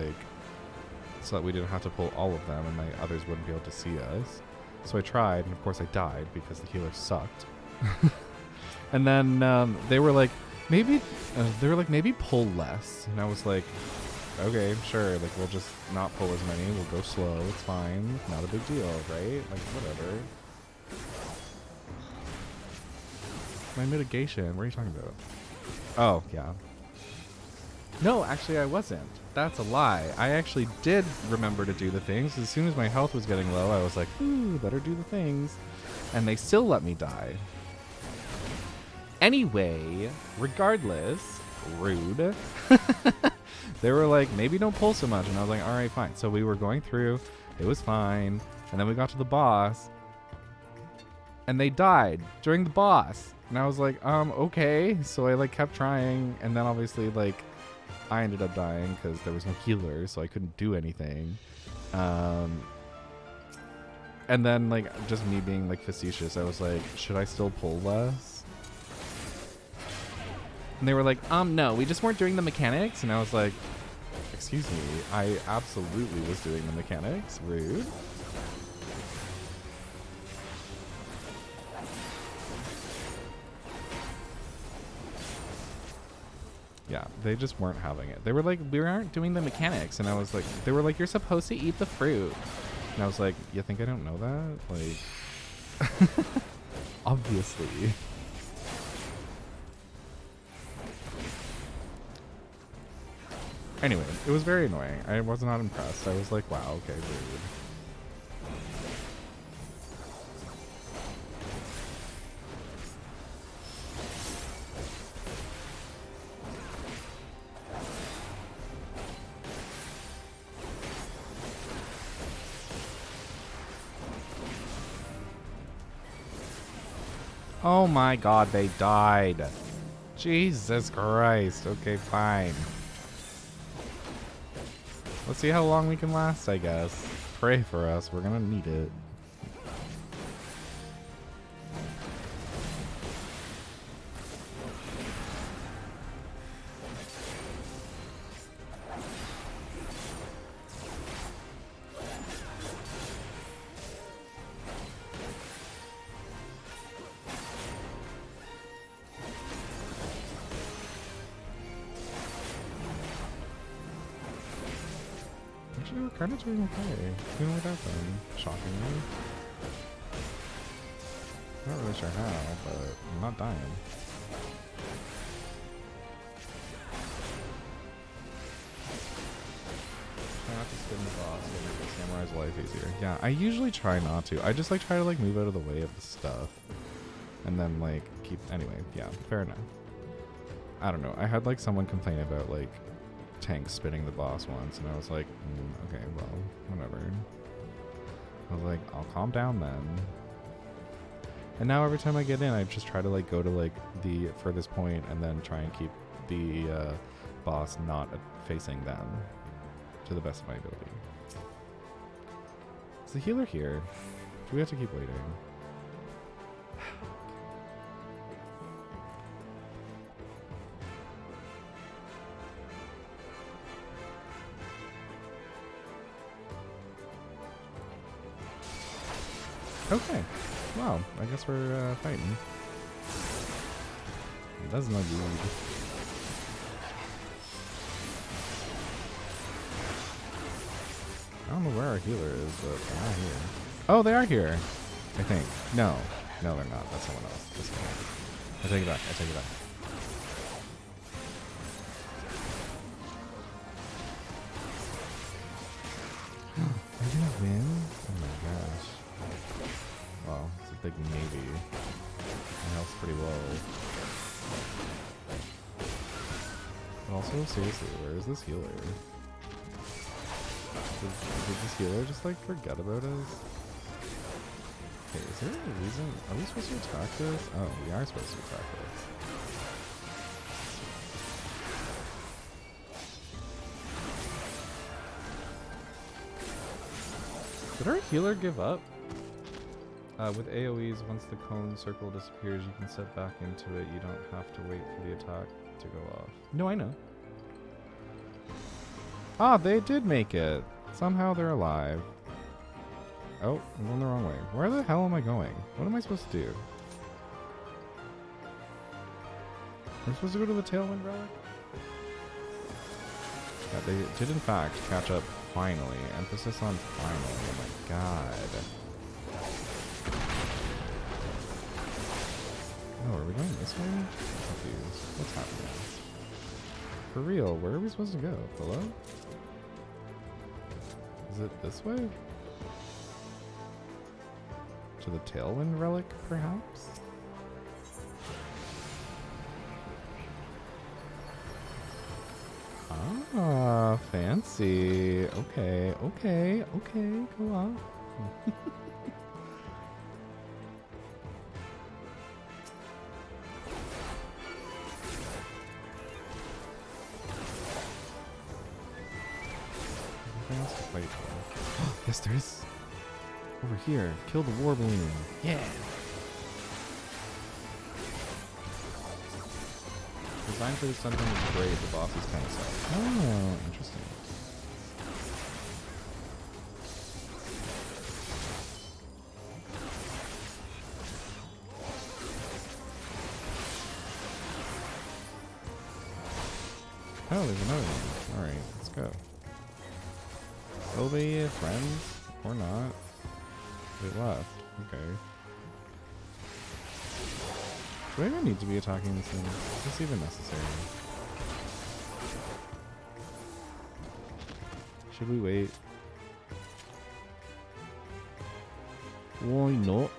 we didn't have to pull all of them and the others wouldn't be able to see us. So I tried, and of course I died because the healer sucked. And then they were like, maybe pull less, and I was like, okay, sure, like we'll just not pull as many, we'll go slow, it's fine, not a big deal, right? Like whatever. My mitigation, what are you talking about? Oh, yeah. No, actually I wasn't. That's a lie. I actually did remember to do the things. As soon as my health was getting low, I was like, ooh, better do the things. And they still let me die. Anyway, regardless, rude. They were like, maybe don't pull so much. And I was like, all right, fine. So we were going through. It was fine. And then we got to the boss. And they died during the boss. And I was like, okay. So I like kept trying. And then obviously like I ended up dying because there was no healer. So I couldn't do anything. And then like just me being like facetious, I was like, should I still pull less? And they were like, no, we just weren't doing the mechanics. And I was like, excuse me, I absolutely was doing the mechanics. Rude. Yeah, they just weren't having it. They were like, we aren't doing the mechanics. And I was like, they were like, you're supposed to eat the fruit. And I was like, you think I don't know that? Like, obviously. Anyway, it was very annoying. I was not impressed. I was like, wow, okay, rude. Oh my god, they died. Jesus Christ. Okay, fine. Let's see how long we can last, I guess. Pray for us. We're gonna need it. Actually, we're kind of doing okay. Even without them, shockingly. Not really sure how, but I'm not dying. Try not to spin the boss to make the samurai's life easier. Yeah, I usually try not to. I just like try to like move out of the way of the stuff. And then like keep, anyway, yeah, fair enough. I don't know. I had like someone complain about like tank spinning the boss once, and I was like, okay, well, whatever. I was like, I'll calm down then. And now every time I get in, I just try to like go to like the furthest point and then try and keep the boss not facing them to the best of my ability. Is the healer here? Do we have to keep waiting? Okay. Well, I guess we're fighting. That's not good. don't know where our healer is, but they're not here. Oh, they are here. I think. No. No, they're not. That's someone else. Just kidding. I take it back. I take it back. Are you gonna win? Oh my gosh. Well, it's a big maybe. My health's pretty low. But also, seriously, where is this healer? Did this healer just like forget about us? Okay, is there a reason? Are we supposed to attack this? Oh, we are supposed to attack this. Did our healer give up? With AoEs, once the cone circle disappears, you can step back into it. You don't have to wait for the attack to go off. No, I know. Ah, they did make it. Somehow they're alive. Oh, I'm going the wrong way. Where the hell am I going? What am I supposed to do? Am I supposed to go to the Tailwind Relic? Yeah, they did in fact catch up finally. Emphasis on finally. Oh my god. Oh, are we going this way? I'm confused. What's happening? For real, where are we supposed to go? Below? Is it this way? To the Tailwind Relic, perhaps? Ah, fancy. Okay, okay, okay, go on. Yes, there is. Over here. Kill the war balloon. Yeah. Design for this something is great. The boss is kind of suck. Oh, interesting. Oh, there's another one. Alright, let's go. Will they friends? Or not? They left. Okay. Do I even need to be attacking this thing? Is this even necessary? Should we wait? Why not?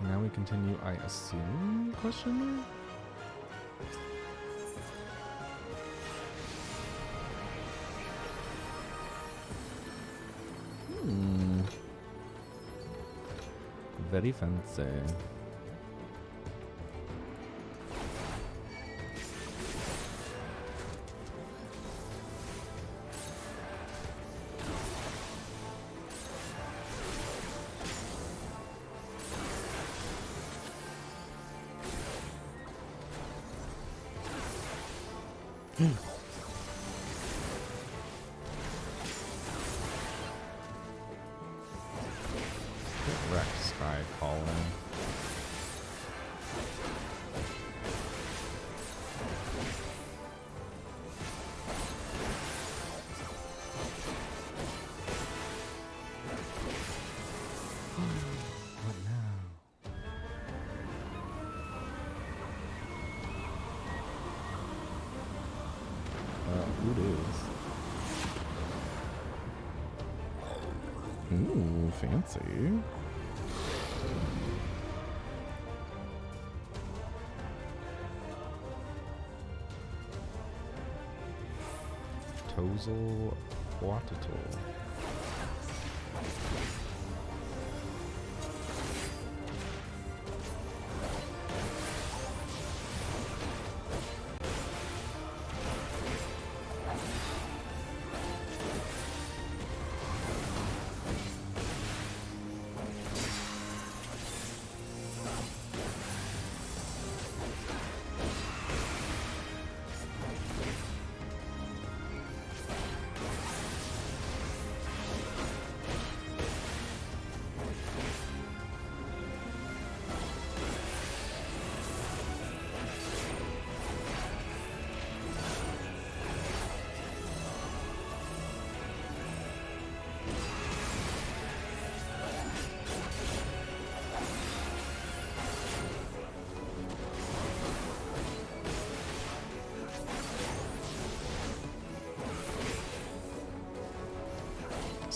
Now we continue, I assume? Question mark? Very fancy. Wrecked Sky Calling. What now? Who it is? Ooh, fancy. Tozel Quatitol.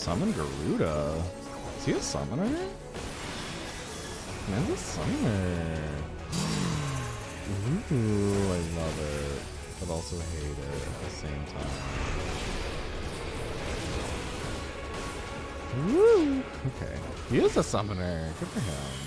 summon Garuda. Is he a summoner? Man's a summoner. Ooh, I love it. But also hate it at the same time. Woo! Okay. He is a summoner. Good for him.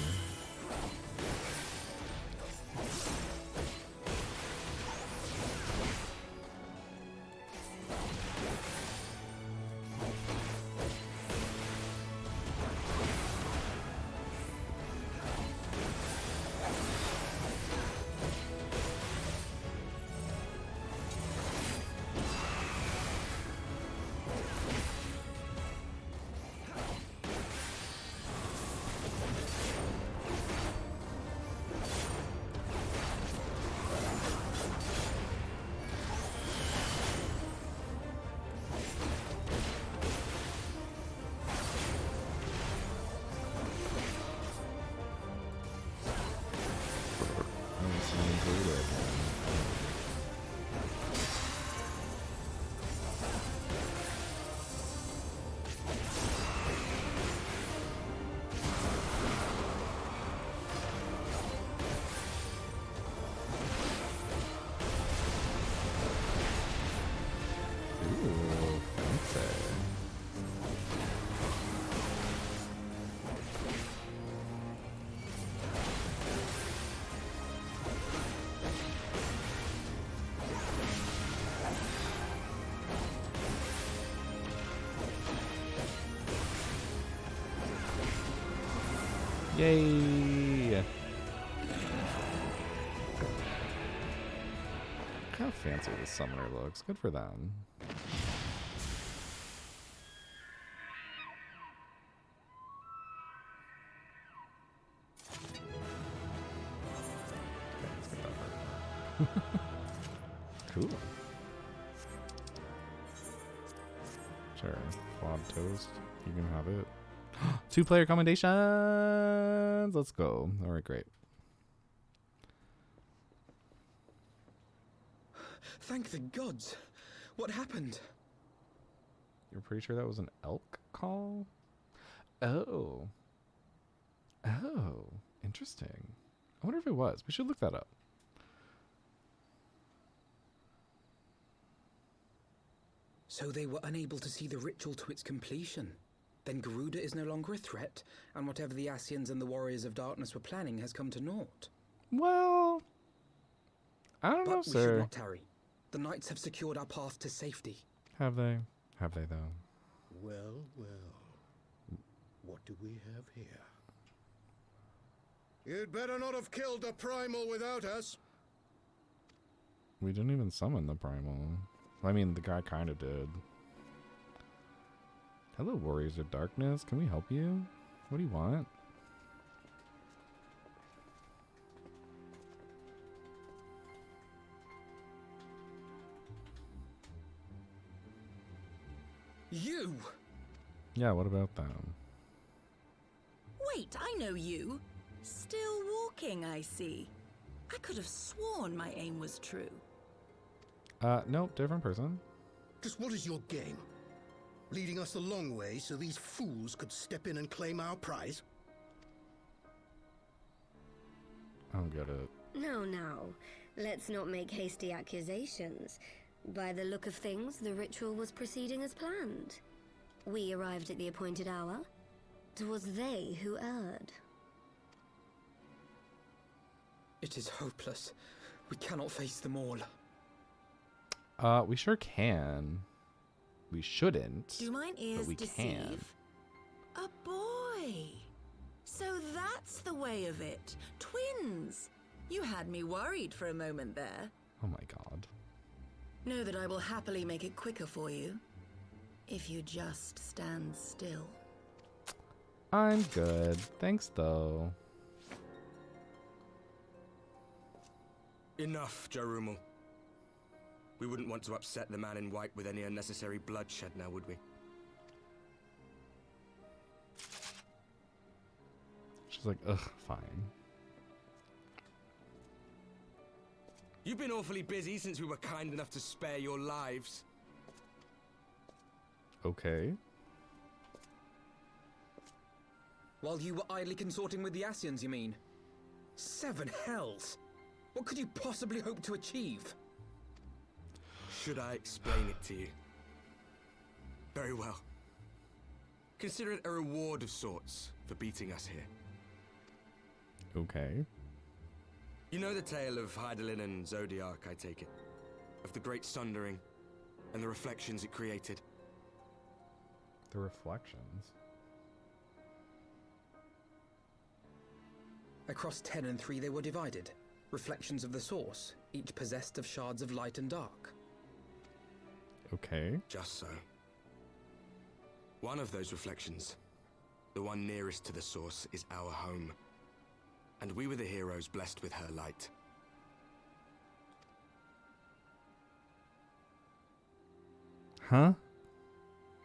Yay! Look how fancy this summoner looks. Good for them. Okay, let's get that part. Cool. Sure. Quad toast. You can have it. 2-player commendations. Let's go. All right, great. Thank the gods. What happened? You're pretty sure that was an elk call? Oh. Oh. Interesting. I wonder if it was. We should look that up. So they were unable to see the ritual to its completion. Then Garuda is no longer a threat, and whatever the Ascians and the Warriors of Darkness were planning has come to naught. Well, I don't know, But we sir. should not tarry. The knights have secured our path to safety. Have they? Have they, though? Well, well. What do we have here? You'd better not have killed the primal without us. We didn't even summon the primal. I mean, the guy kind of did. Hello, Warriors of Darkness. Can we help you? What do you want? You! Yeah, what about them? Wait, I know you. Still walking, I see. I could have sworn my aim was true. Nope, different person. Just what is your game? Leading us the long way so these fools could step in and claim our prize? I don't get it. No, no. Let's not make hasty accusations. By the look of things, the ritual was proceeding as planned. We arrived at the appointed hour. 'Twas they who erred. It is hopeless. We cannot face them all. We sure can. We shouldn't. Do mine ears but we deceive? can. A boy! So that's the way of it. Twins! You had me worried for a moment there. Oh my god. Know that I will happily make it quicker for you. If you just stand still. I'm good. Thanks, though. Enough, Jarumul. We wouldn't want to upset the man in white with any unnecessary bloodshed now, would we? She's like, ugh, fine. You've been awfully busy since we were kind enough to spare your lives. Okay. While you were idly consorting with the Ascians, you mean? 7 hells! What could you possibly hope to achieve? Should I explain it to you? Very well. Consider it a reward of sorts for beating us here. Okay. You know the tale of Hydaelyn and Zodiac, I take it? Of the Great Sundering and the reflections it created? The reflections? Across 10 and 3 they were divided. Reflections of the source, each possessed of shards of light and dark. Okay. Just so. One of those reflections, the one nearest to the source, is our home. And we were the heroes blessed with her light. Huh?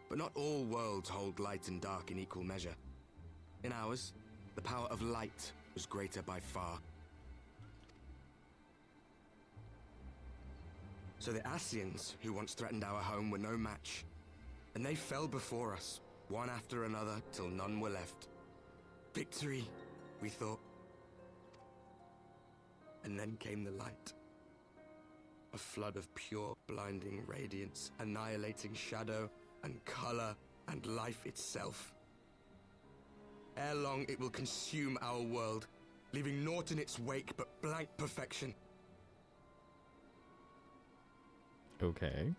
But not all worlds hold light and dark in equal measure. In ours, the power of light was greater by far. So the Ascians, who once threatened our home, were no match. And they fell before us, one after another, till none were left. Victory, we thought. And then came the light. A flood of pure, blinding radiance, annihilating shadow and color and life itself. Ere long, it will consume our world, leaving naught in its wake but blank perfection. Okay.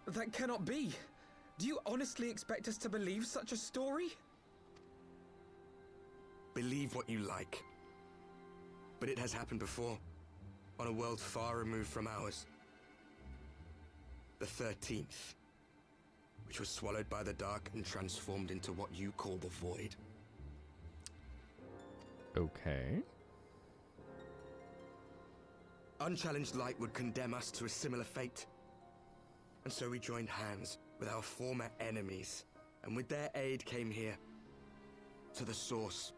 That cannot be. Do you honestly expect us to believe such a story? Believe what you like. But it has happened before, on a world far removed from ours. The 13th, which was swallowed by the dark and transformed into what you call the Void. Okay. Unchallenged light would condemn us to a similar fate. And so we joined hands with our former enemies, and with their aid came here, to the source.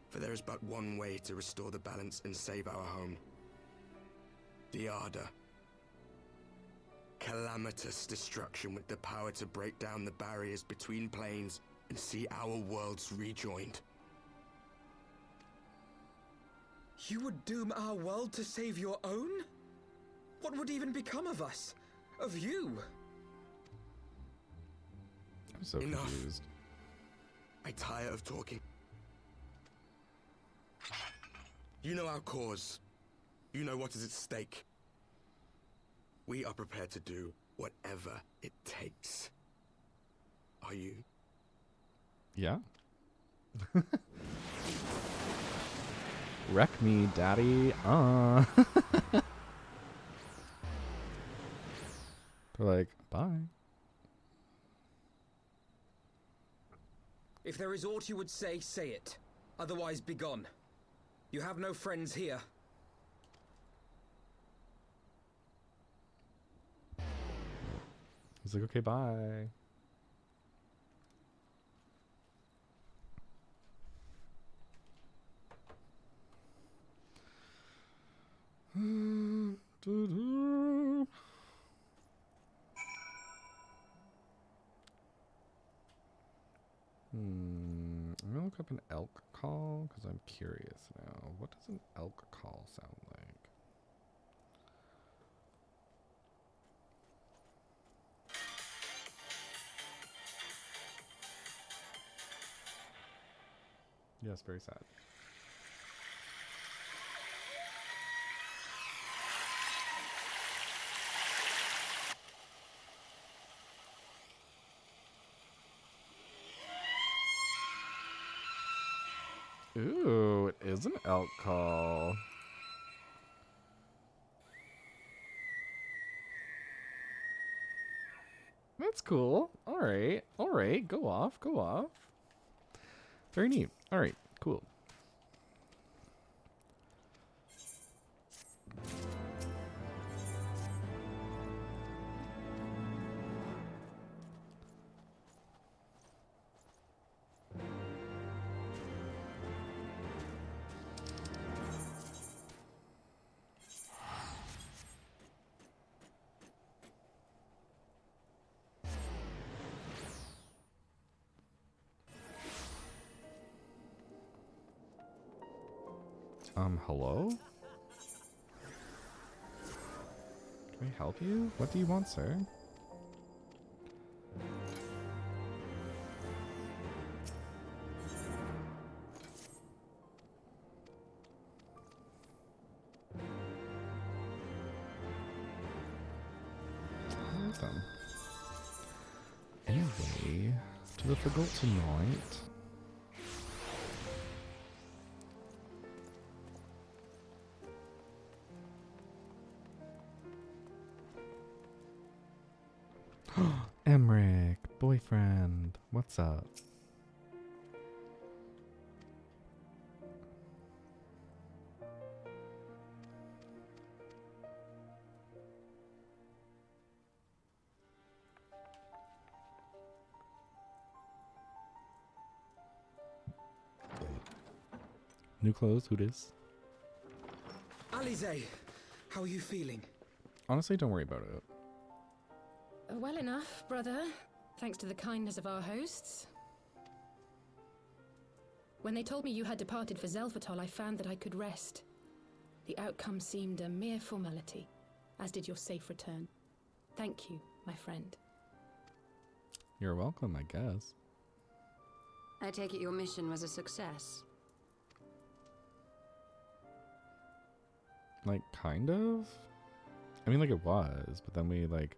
For there is but one way to restore the balance and save our home. The Ardor. Calamitous destruction with the power to break down the barriers between planes and see our worlds rejoined. You would doom our world to save your own? What would even become of us? Of you? I'm so Enough. confused. I tire of talking. You know our cause. You know what is at stake. We are prepared to do whatever it takes. Are you? Yeah. Wreck me, daddy. They're like, bye. If there is aught you would say, say it. Otherwise, be gone. You have no friends here. He's like, okay, bye. I'm gonna look up an elk call because I'm curious now. What does an elk call sound like? Yes, very sad. Ooh, it is an elk call. That's cool. All right. All right. Go off. Go off. Very neat. All right. Cool. Hello? Can I help you? What do you want, sir? Awesome. Anyway, to the Forgotten Night. Emmerich, boyfriend, what's up? New clothes, who dis? Alize, how are you feeling? Honestly, don't worry about it. Well enough, brother. Thanks to the kindness of our hosts. When they told me you had departed for Zelfatol, I found that I could rest. The outcome seemed a mere formality, as did your safe return. Thank you, my friend. You're welcome, I guess. I take it your mission was a success. Like, kind of? I mean, like, it was, but then we, like...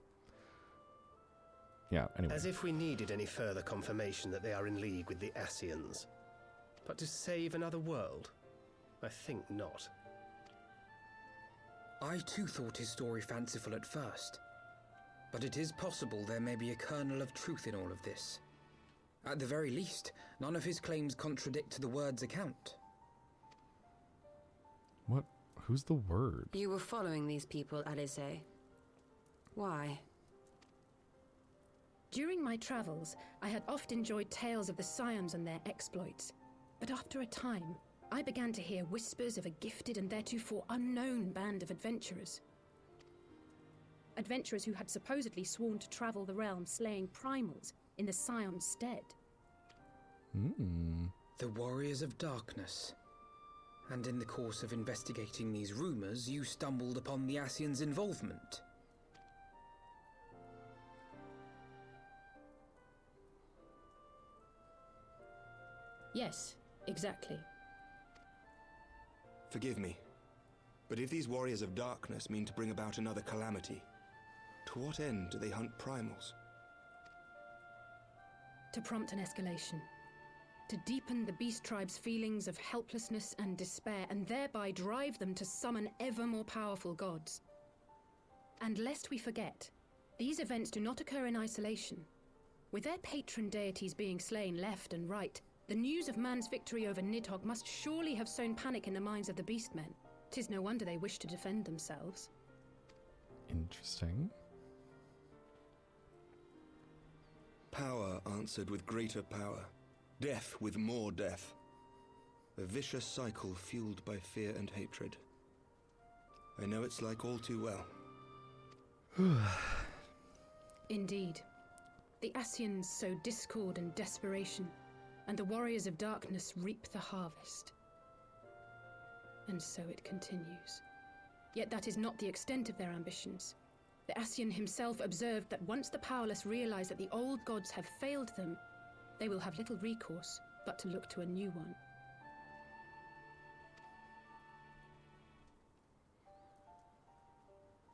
Yeah, anyway. As if we needed any further confirmation that they are in league with the Ascians. But to save another world? I think not. I too thought his story fanciful at first. But it is possible there may be a kernel of truth in all of this. At the very least, none of his claims contradict the Word's account. What? Who's the Word? You were following these people, Alice. Why? During my travels, I had oft enjoyed tales of the Scions and their exploits. But after a time, I began to hear whispers of a gifted and theretofore unknown band of adventurers. Adventurers who had supposedly sworn to travel the realm slaying primals in the Scion's stead. The Warriors of Darkness. And in the course of investigating these rumors, you stumbled upon the Ascians' involvement. Yes, exactly. Forgive me, but if these Warriors of Darkness mean to bring about another calamity, to what end do they hunt primals? To prompt an escalation. To deepen the beast tribe's feelings of helplessness and despair, and thereby drive them to summon ever more powerful gods. And lest we forget, these events do not occur in isolation. With their patron deities being slain left and right, the news of man's victory over Nidhogg must surely have sown panic in the minds of the beastmen. 'Tis no wonder they wish to defend themselves. Interesting. Power answered with greater power. Death with more death. A vicious cycle fueled by fear and hatred. I know it's like all too well. Indeed. The Ascians sow discord and desperation, and the Warriors of Darkness reap the harvest. And so it continues. Yet that is not the extent of their ambitions. The Ascian himself observed that once the powerless realize that the old gods have failed them, they will have little recourse but to look to a new one.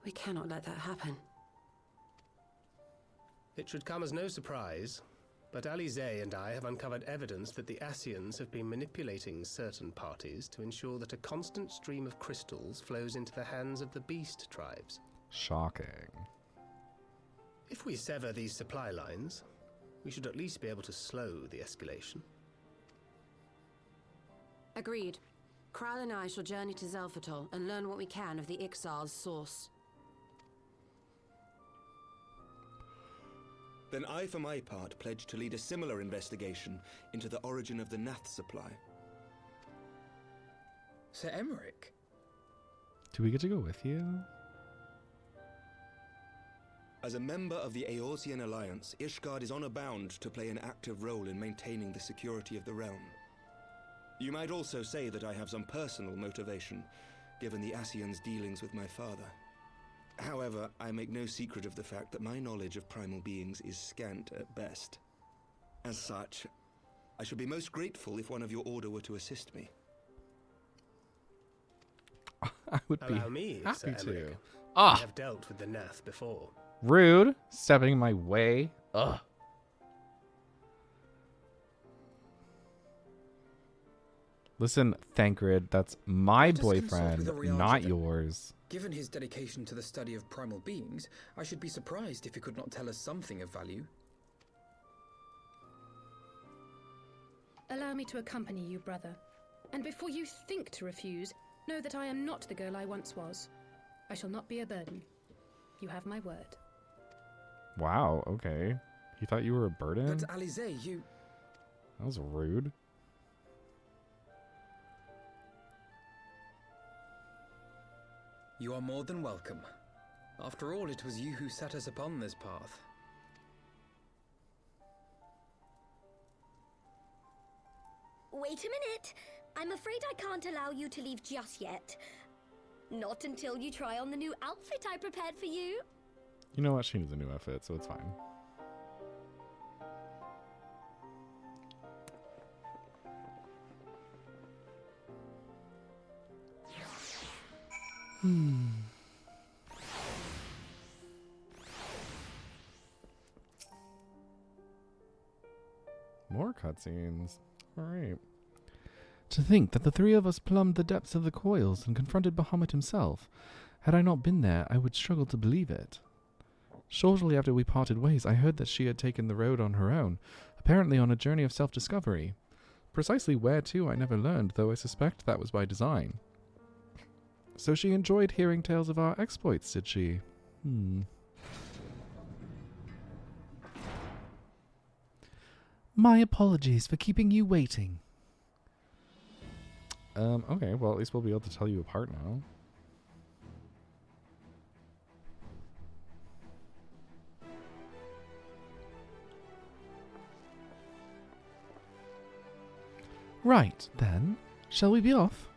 We cannot let that happen. It should come as no surprise, but Alize and I have uncovered evidence that the Ascians have been manipulating certain parties to ensure that a constant stream of crystals flows into the hands of the beast tribes. Shocking. If we sever these supply lines, we should at least be able to slow the escalation. Agreed. Kral and I shall journey to Zelfatol and learn what we can of the XIV's source. Then I, for my part, pledge to lead a similar investigation into the origin of the Nath supply. Sir Emmerich? Do we get to go with you? As a member of the Eorzean Alliance, Ishgard is honor-bound to play an active role in maintaining the security of the realm. You might also say that I have some personal motivation, given the Ascians' dealings with my father. However, I make no secret of the fact that my knowledge of primal beings is scant at best. As such, I should be most grateful if one of your order were to assist me. I would Allow be me, happy Sir to. Emmerich. Ah, I have dealt with the Nath before. rude. Stepping in my way. Ugh. Listen, Thancred, that's my Let us consult with boyfriend, Oriander not then. yours. Given his dedication to the study of primal beings, I should be surprised if he could not tell us something of value. Allow me to accompany you, brother. And before you think to refuse, know that I am not the girl I once was. I shall not be a burden. You have my word. Wow, okay. You thought you were a burden? But Alize, you... That was rude. You are more than welcome. After all, it was you who set us upon this path. Wait a minute. I'm afraid I can't allow you to leave just yet. Not until you try on the new outfit I prepared for you. You know what? She needs a new outfit, so it's fine. More cutscenes. Alright. To think that the three of us plumbed the depths of the coils and confronted Bahamut himself. Had I not been there, I would struggle to believe it. Shortly after we parted ways, I heard that she had taken the road on her own, apparently on a journey of self-discovery. Precisely where to I never learned, though I suspect that was by design. So she enjoyed hearing tales of our exploits, did she? My apologies for keeping you waiting. Okay, well at least we'll be able to tell you apart now. Right, then. Shall we be off?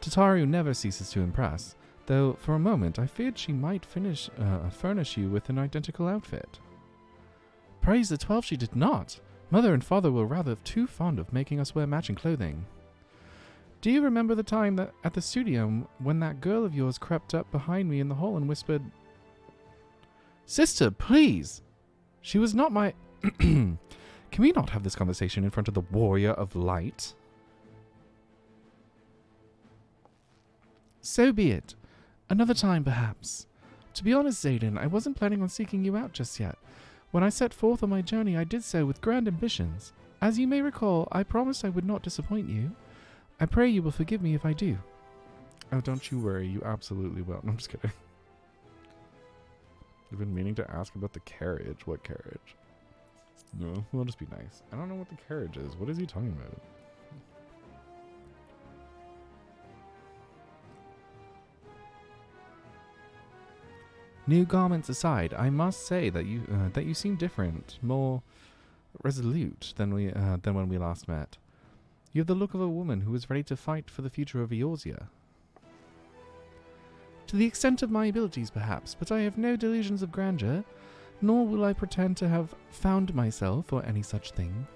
Tataru never ceases to impress, though for a moment I feared she might furnish you with an identical outfit. Praise the 12 she did not! Mother and father were rather too fond of making us wear matching clothing. Do you remember the time that at the studio when that girl of yours crept up behind me in the hall and whispered, "Sister, please!" She was not my... Can we not have this conversation in front of the Warrior of Light? So be it. Another time, perhaps. To be honest, Zayden, I wasn't planning on seeking you out just yet. When I set forth on my journey, I did so with grand ambitions. As you may recall, I promised I would not disappoint you. I pray you will forgive me if I do. Oh, don't you worry. You absolutely will. No, I'm just kidding. I've been meaning to ask about the carriage. What carriage? No, we'll just be nice. I don't know what the carriage is. What is he talking about? New garments aside, I must say that you seem different, more resolute than when we last met. You have the look of a woman who is ready to fight for the future of Eorzea. To the extent of my abilities, perhaps, but I have no delusions of grandeur, nor will I pretend to have found myself or any such thing.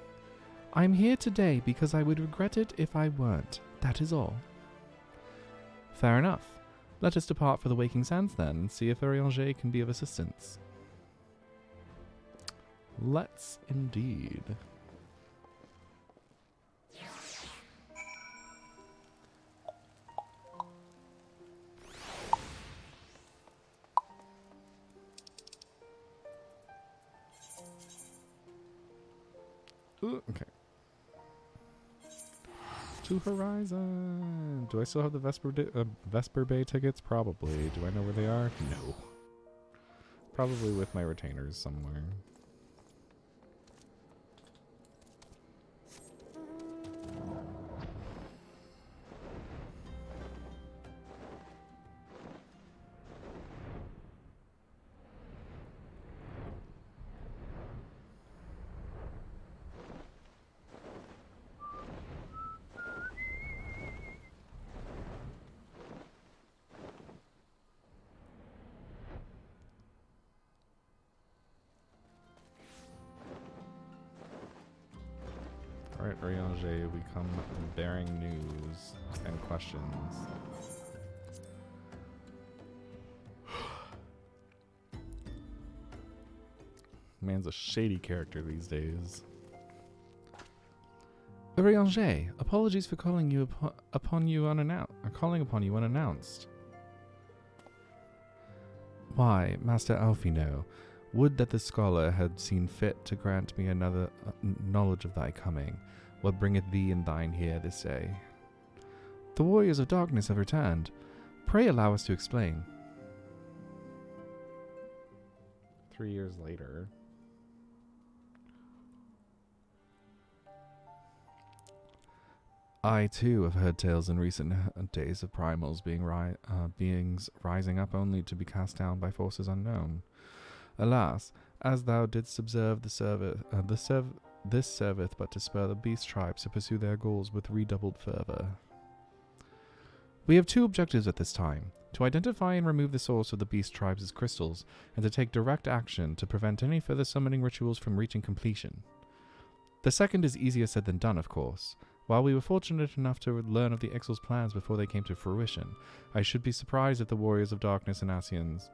I am here today because I would regret it if I weren't. That is all. Fair enough. Let us depart for the Waking Sands then, and see if Orianger can be of assistance. Let's indeed. Ooh, okay. To Horizon. Do I still have the Vesper Bay tickets? Probably. Do I know where they are? No. Probably with my retainers somewhere. Alright, Orianger, we come bearing news and questions. Man's a shady character these days. Orianger, apologies for calling you upon you unannounced. Why, Master Alfino, would that the scholar had seen fit to grant me another knowledge of thy coming. What bringeth thee and thine here this day? The warriors of darkness have returned. Pray allow us to explain. 3 years later. I too have heard tales in recent days of primals beings rising up only to be cast down by forces unknown. Alas, as thou didst observe this serveth but to spur the beast tribes to pursue their goals with redoubled fervor. We have two objectives at this time: to identify and remove the source of the beast tribes' crystals, and to take direct action to prevent any further summoning rituals from reaching completion. The second is easier said than done, of course. While we were fortunate enough to learn of the Ixal's plans before they came to fruition, I should be surprised if the warriors of darkness and Asians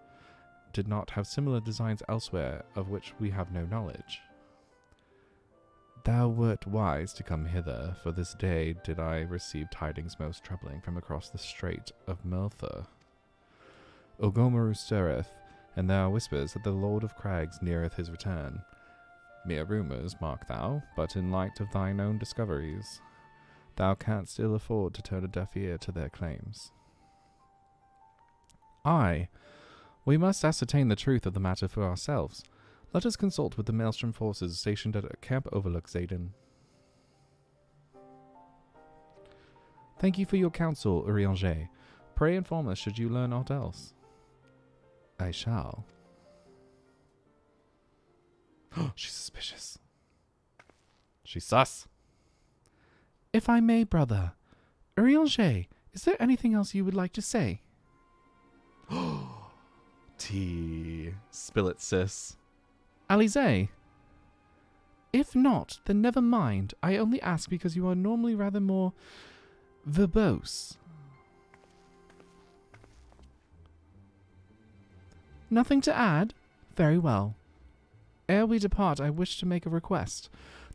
did not have similar designs elsewhere of which we have no knowledge. Thou wert wise to come hither, for this day did I receive tidings most troubling from across the strait of Merthyr. Ogomaru stirreth, and there are whispers that the Lord of Crags neareth his return. Mere rumours, mark thou, but in light of thine own discoveries, thou canst still afford to turn a deaf ear to their claims. Aye, we must ascertain the truth of the matter for ourselves. Let us consult with the Maelstrom forces stationed at Camp Overlook, Zayden. Thank you for your counsel, Orianger. Pray inform us should you learn aught else. I shall. She's suspicious. She's sus. If I may, brother. Orianger, is there anything else you would like to say? Tea. Spill it, sis. Alize? If not, then never mind. I only ask because you are normally rather more verbose. Nothing to add? Very well. Ere we depart, I wish to make a request.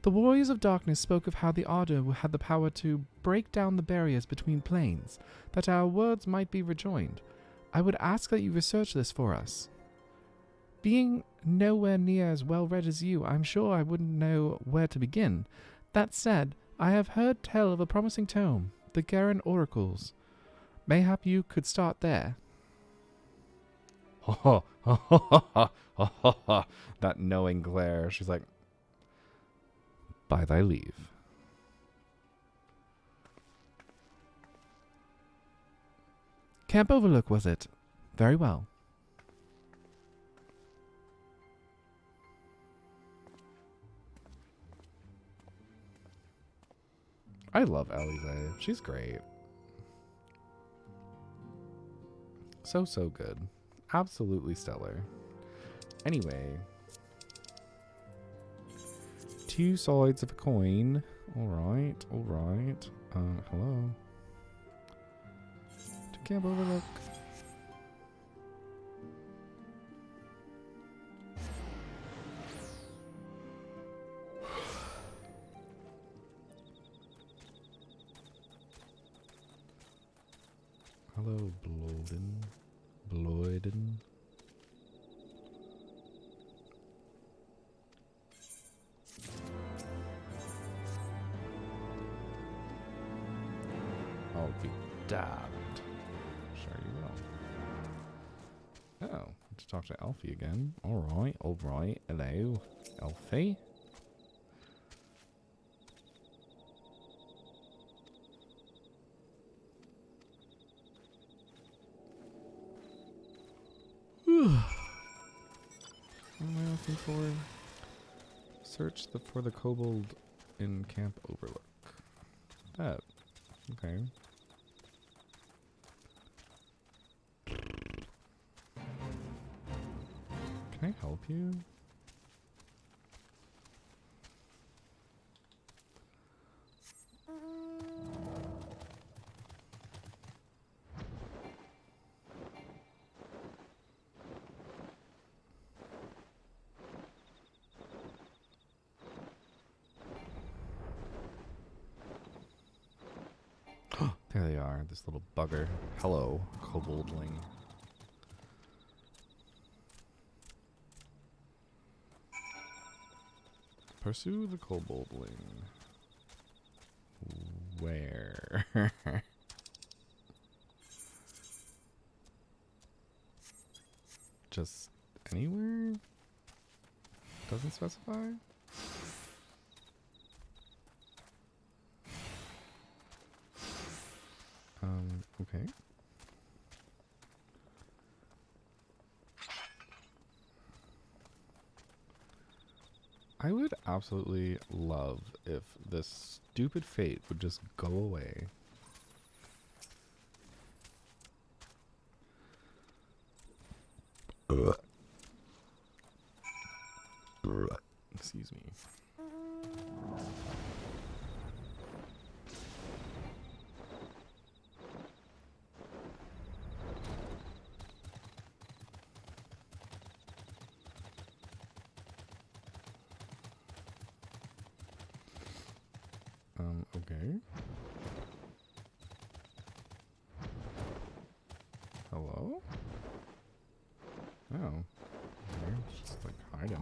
The warriors of darkness spoke of how the Ardor had the power to break down the barriers between planes, that our worlds might be rejoined. I would ask that you research this for us. Being nowhere near as well read as you, I'm sure I wouldn't know where to begin. That said, I have heard tell of a promising tome, the Garen Oracles. Mayhap you could start there. That knowing glare. She's like, by thy leave. Camp Overlook, was it? Very well. I love Alize. She's great. So good. Absolutely stellar. Anyway. Two sides of a coin. Alright, alright. Hello. To Camp Overlook. Hello, Bloyden. I'll be damned. Sure you will. Oh, to talk to Alfie again. Alright. Hello, Alfie. What am I looking for? Search for the kobold in Camp Overlook. That. Okay. Can I help you? There they are, this little bugger. Hello, koboldling. Pursue the koboldling. Where? Just anywhere? Doesn't specify? Okay. I would absolutely love if this stupid fate would just go away. Excuse me. Okay. Hello? Oh. Okay, just like hiding.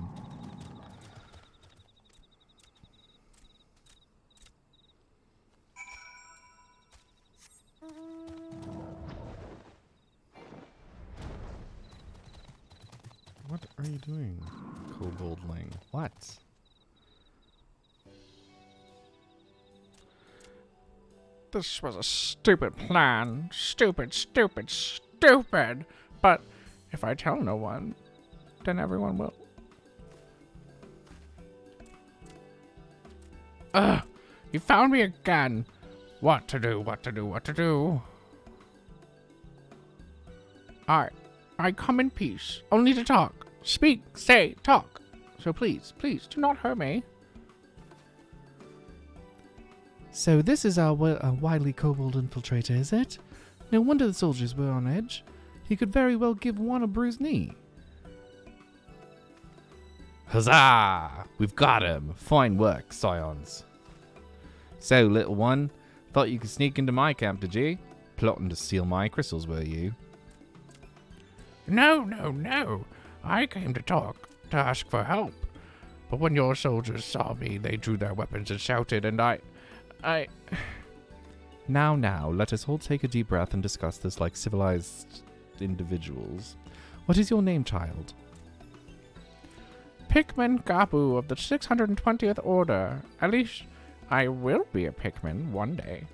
What are you doing, koboldling? What? This was a stupid plan. Stupid, stupid, stupid. But if I tell no one, then everyone will. Ugh! You found me again. What to do, what to do, what to do? I come in peace, only to talk. Speak, say, talk. So please, please, do not hurt me. So this is our wily kobold infiltrator, is it? No wonder the soldiers were on edge. He could very well give one a bruised knee. Huzzah! We've got him! Fine work, Scions. So, little one, thought you could sneak into my camp, did you? Plotting to steal my crystals, were you? No, no, no. I came to talk, to ask for help. But when your soldiers saw me, they drew their weapons and shouted, and I... Now, let us all take a deep breath and discuss this like civilized individuals. What is your name, child? Pikmin Gabu of the 620th Order. At least, I will be a Pikmin one day.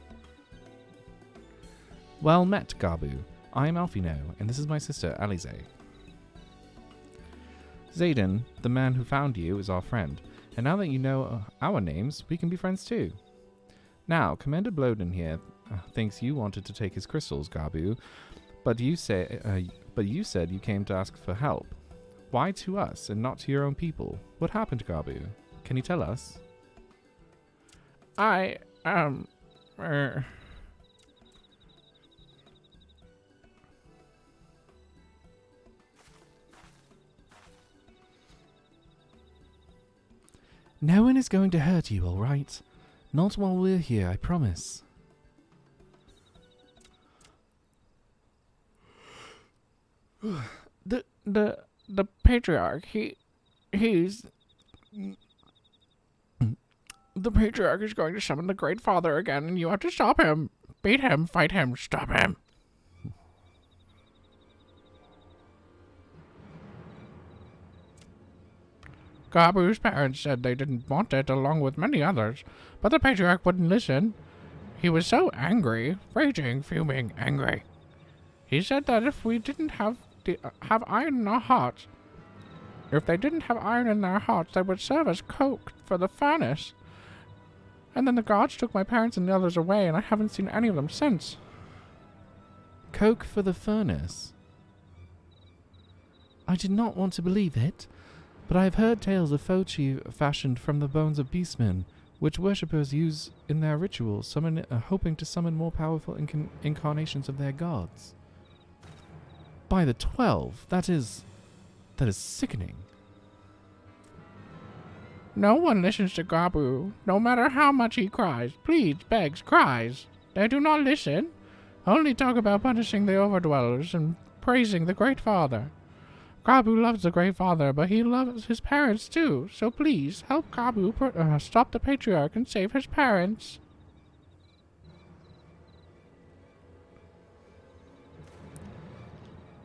Well met, Gabu. I am Alfino, and this is my sister, Alize. Zayden, the man who found you, is our friend, and now that you know our names, we can be friends too. Now, Commander Bloden here thinks you wanted to take his crystals, Gabu, but you said you came to ask for help. Why to us and not to your own people? What happened, Gabu? Can you tell us? No one is going to hurt you, all right? Not while we're here, I promise. The Patriarch, he's... The Patriarch is going to summon the Great Father again, and you have to stop him. Beat him, fight him, stop him. Gabu's parents said they didn't want it, along with many others, but the Patriarch wouldn't listen. He was so angry, raging, fuming, angry. He said that if we didn't have iron in our hearts, if they didn't have iron in their hearts, they would serve as coke for the furnace. And then the gods took my parents and the others away, and I haven't seen any of them since. Coke for the furnace? I did not want to believe it, but I have heard tales of foci fashioned from the bones of beastmen, which worshippers use in their rituals, hoping to summon more powerful incarnations of their gods. By the 12, that is sickening. No one listens to Gabu, no matter how much he cries, pleads, begs, cries. They do not listen. Only talk about punishing the overdwellers and praising the Great Father. Gabu loves the Great Father, but he loves his parents too. So please, help Gabu stop the Patriarch and save his parents.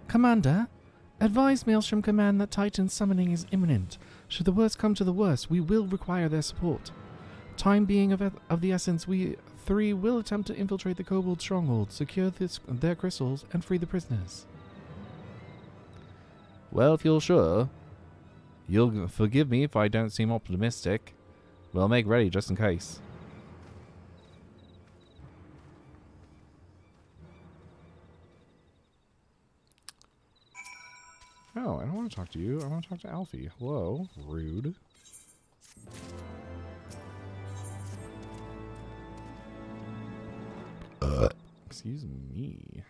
Commander, advise Maelstrom Command that Titan summoning is imminent. Should the worst come to the worst, we will require their support. Time being of the essence, we three will attempt to infiltrate the Kobold stronghold, secure their crystals, and free the prisoners. Well, if you're sure, you'll forgive me if I don't seem optimistic. We'll make ready just in case. Oh, I don't want to talk to you. I want to talk to Alfie. Hello. Rude. Excuse me.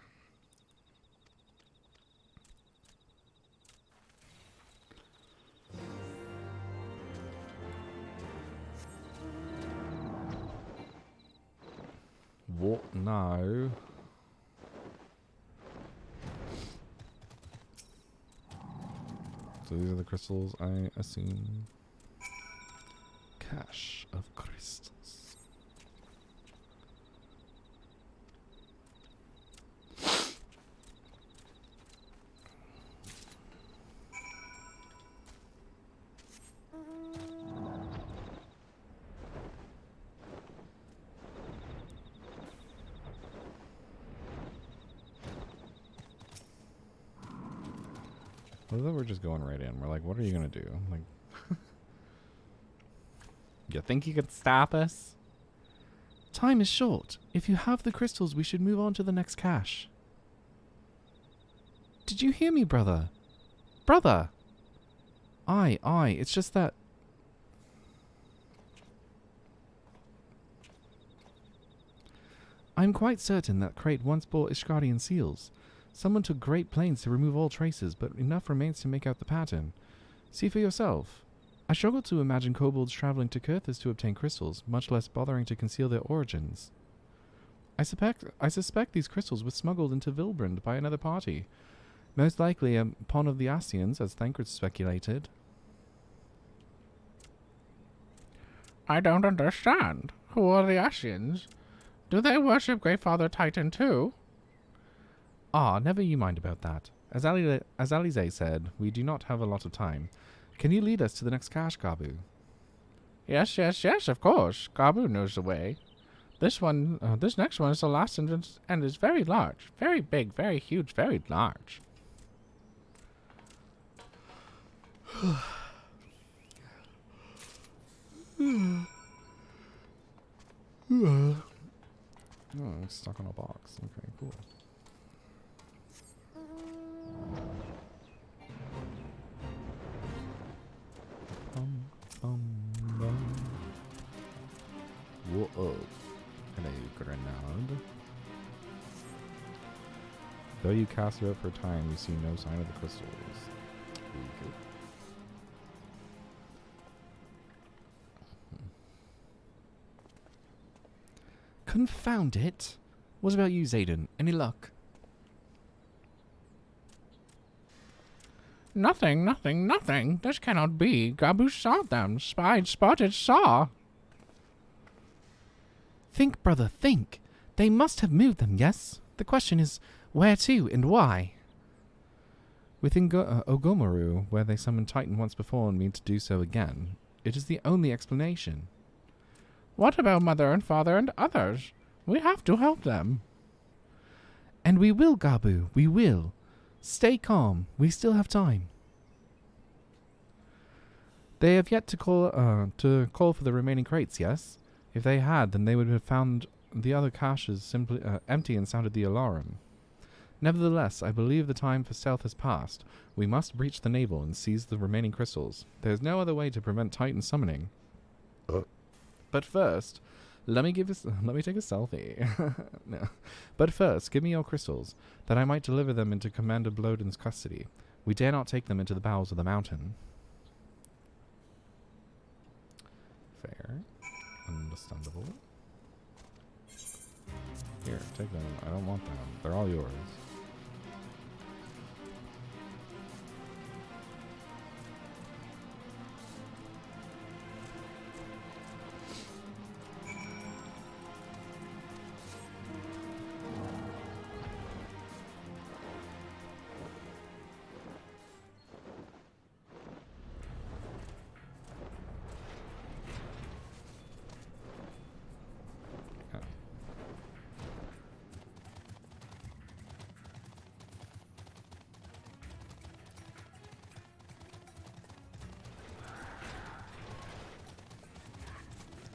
What now? So these are the crystals, I assume. Cache of crystals. What if we're just going right in? We're like, what are you gonna do? Like, you think you could stop us? Time is short. If you have the crystals, we should move on to the next cache. Did you hear me, brother? Brother! Aye, it's just that... I'm quite certain that Crate once bought Ishgardian seals. Someone took great pains to remove all traces, but enough remains to make out the pattern. See for yourself. I struggle to imagine kobolds traveling to Kurthus to obtain crystals, much less bothering to conceal their origins. I suspect these crystals were smuggled into Vilbrand by another party. Most likely a pawn of the Ascians, as Thancred speculated. I don't understand. Who are the Ascians? Do they worship Great Father Titan too? Never you mind about that. As Alize said, we do not have a lot of time. Can you lead us to the next cache, Gabu? Yes, of course. Gabu knows the way. This next one is the last entrance and is very large. Very big, very huge, very large. Oh, it's stuck on a box. Okay, cool. Whoa. Hello, Grenade. Though you cast it out for a time, you see no sign of the crystals. Okay. Confound it! What about you, Zayden? Any luck? Nothing. This cannot be. Gabu saw them. Spotted saw. Think, brother, think. They must have moved them, yes? The question is, where to and why? Within Ogomaru, where they summoned Titan once before and mean to do so again. It is the only explanation. What about Mother and Father and others? We have to help them. And we will, Gabu, we will. Stay calm. We still have time. They have yet to call for the remaining crates, yes? If they had, then they would have found the other caches simply empty and sounded the alarm. Nevertheless, I believe the time for stealth has passed. We must breach the navel and seize the remaining crystals. There is no other way to prevent Titan summoning. But first, let me take a selfie. No. But first, give me your crystals, that I might deliver them into Commander Bloden's custody. We dare not take them into the bowels of the mountain. Fair. Understandable. Here, take them. I don't want them. They're all yours.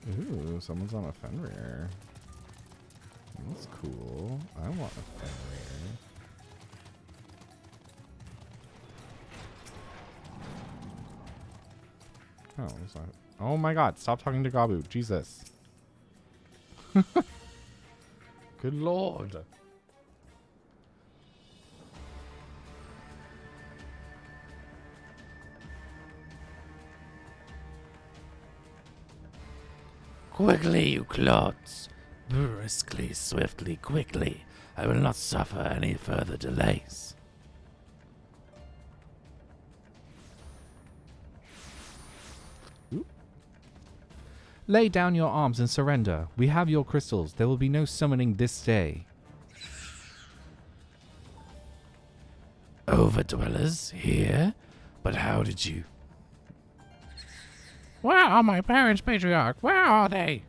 Ooh, someone's on a Fenrir. That's cool. I want a Fenrir. Oh, it's not. Oh my god, stop talking to Gabu. Jesus. Good lord. Quickly, you clods. Briskly, swiftly, quickly. I will not suffer any further delays. Lay down your arms and surrender. We have your crystals. There will be no summoning this day. Overdwellers here? But how did you... Where are my parents, Patriarch? Where are they?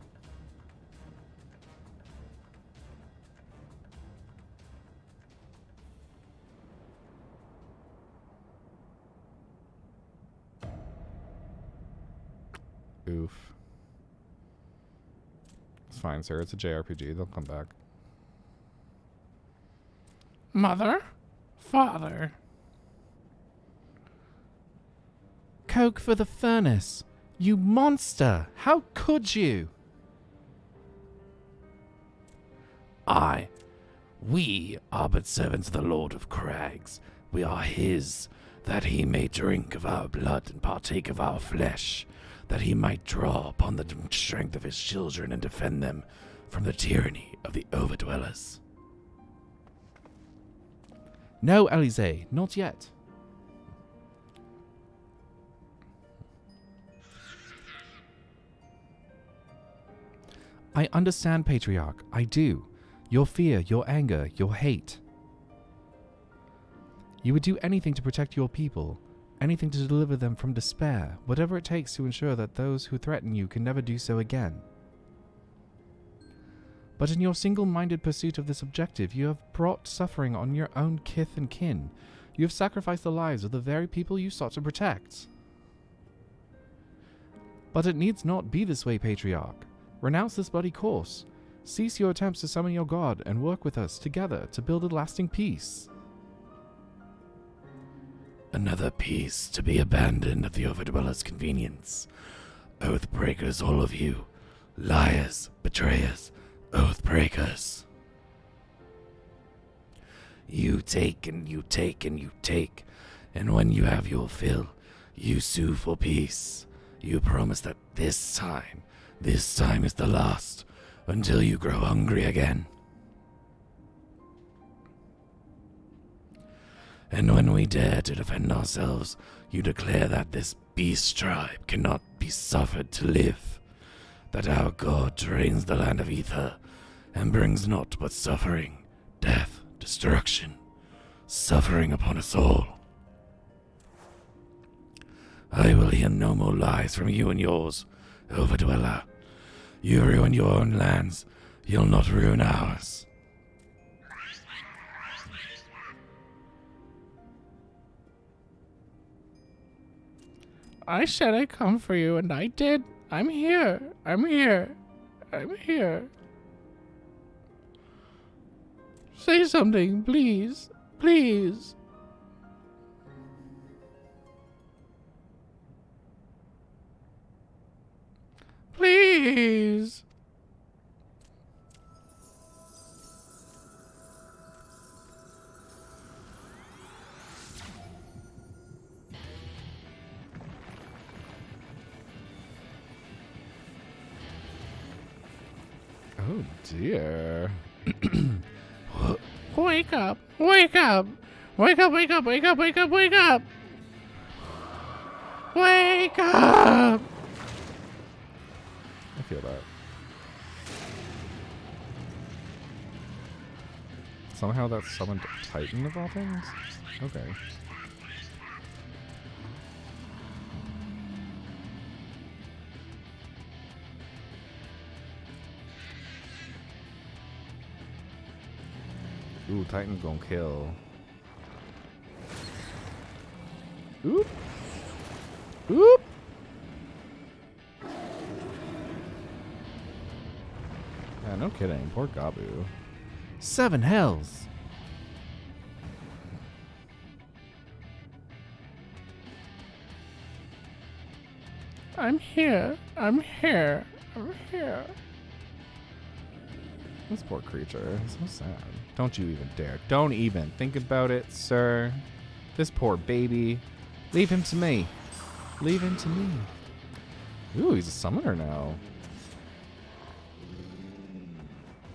Oof. It's fine, sir. It's a JRPG. They'll come back. Mother? Father? Coke for the furnace. You monster! How could you? We are but servants of the Lord of Crags. We are his, that he may drink of our blood and partake of our flesh, that he might draw upon the strength of his children and defend them from the tyranny of the Overdwellers. No, Elise, not yet. I understand, Patriarch. I do. Your fear, your anger, your hate. You would do anything to protect your people, anything to deliver them from despair, whatever it takes to ensure that those who threaten you can never do so again. But in your single-minded pursuit of this objective, you have brought suffering on your own kith and kin. You have sacrificed the lives of the very people you sought to protect. But it needs not be this way, Patriarch. Renounce this bloody course. Cease your attempts to summon your god and work with us together to build a lasting peace. Another peace to be abandoned at the Overdwellers' convenience. Oath-breakers, all of you. Liars, betrayers, oath-breakers. You take and you take and you take, and when you have your fill, you sue for peace. You promise that this time is the last, until you grow hungry again. And when we dare to defend ourselves, you declare that this beast tribe cannot be suffered to live, that our god drains the land of ether, and brings naught but suffering, death, destruction, suffering upon us all. I will hear no more lies from you and yours, Overdweller. You ruin your own lands, you'll not ruin ours. I said I'd come for you, and I did. I'm here. I'm here. I'm here. Say something, please. Please. Please. Oh dear. Wake up! Wake up! Wake up, wake up, wake up, wake up, wake up! Wake up! I feel that. Somehow that summoned Titan of all things? Okay. Ooh, Titan's gonna kill. Oop! Oop! Yeah, no kidding. Poor Gabu. 7 hells. I'm here. I'm here. I'm here. This poor creature. So sad. Don't you even dare. Don't even think about it, sir. This poor baby. Leave him to me. Leave him to me. Ooh, he's a summoner now.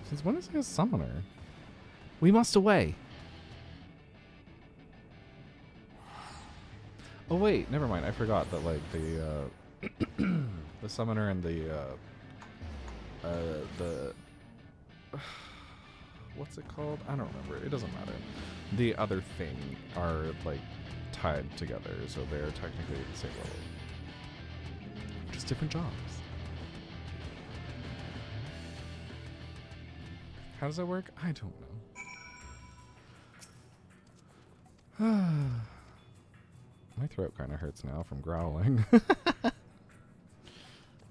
Since when is he a summoner? We must away. Oh wait, never mind. I forgot that like the the summoner and the what's it called? I don't remember. It doesn't matter. The other thing are like tied together, so they're technically at the same level. Just different jobs. How does that work? I don't know. My throat kind of hurts now from growling. But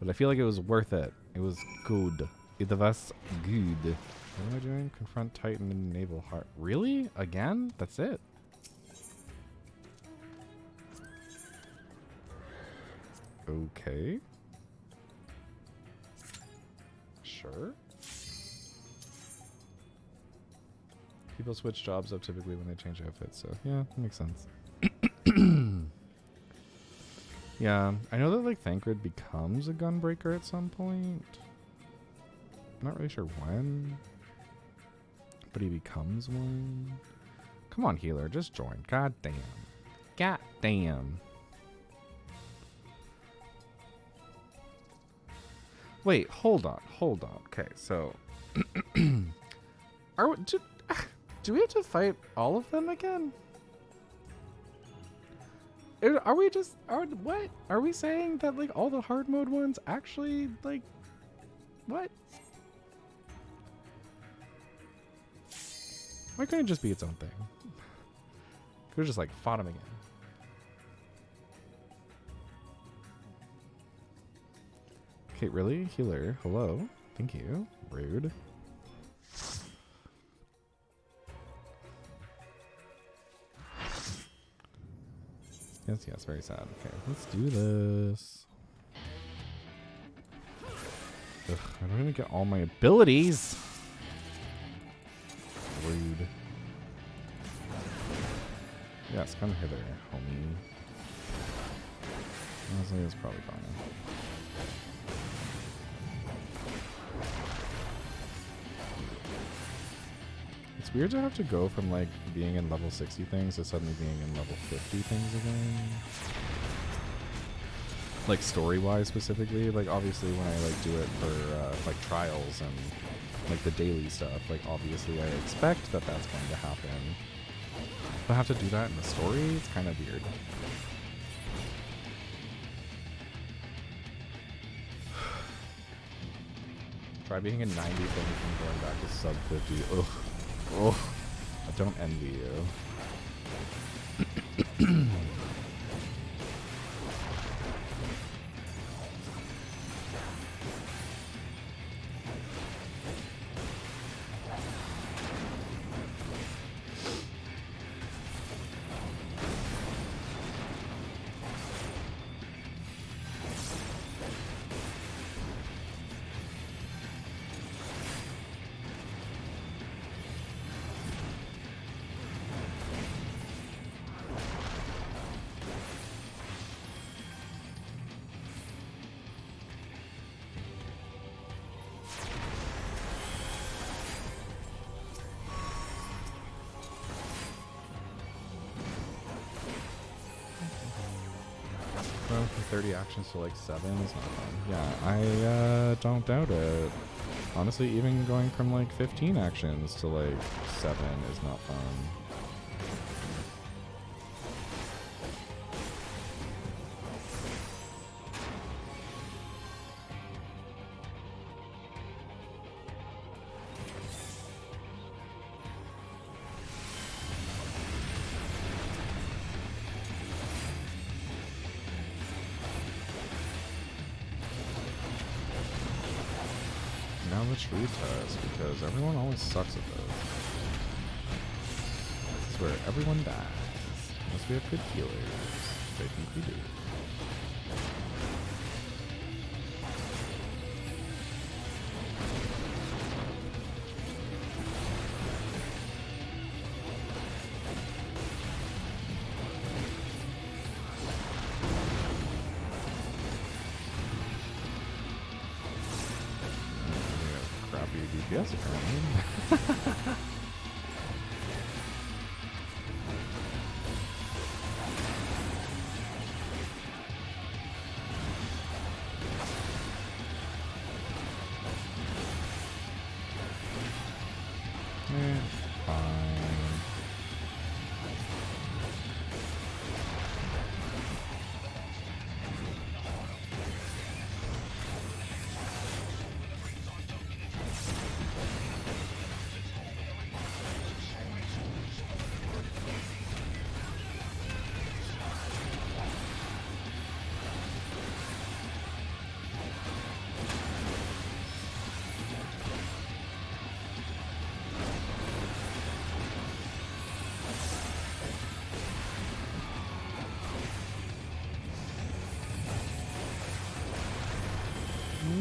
I feel like it was worth it. It was good. It was good. What am I doing? Confront Titan and Naval Heart. Really? Again? That's it? Okay. Sure. People switch jobs up typically when they change outfits, so yeah, that makes sense. Yeah, I know that like Thancred becomes a gunbreaker at some point. I'm not really sure when, but he becomes one. Come on, healer, just join. God damn. God damn. Wait, hold on. Okay, so do we have to fight all of them again? Are we just what? Are we saying that like all the hard mode ones actually like what? Why couldn't it just be its own thing? Could have just like fought him again. Okay, really? Healer, hello. Thank you. Rude. Yes, very sad. Okay, let's do this. Ugh, I don't even get all my abilities. Rude. Yes, come hither, homie. Honestly, it's probably fine. It's weird to have to go from like being in level 60 things to suddenly being in level 50 things again. Like story-wise specifically, like obviously when I like do it for like trials and like the daily stuff, like obviously I expect that that's going to happen. But I have to do that in the story, it's kind of weird. Try being in 90 things and going back to sub 50. Ugh. Oh, I don't envy you. 30 actions to like 7 is not fun. Yeah, I don't doubt it. Honestly, even going from like 15 actions to like 7 is not fun. Now the true test, because everyone always sucks at this. This is where everyone dies. Unless we have good healers, which I think we do. DPS apparently. Fine.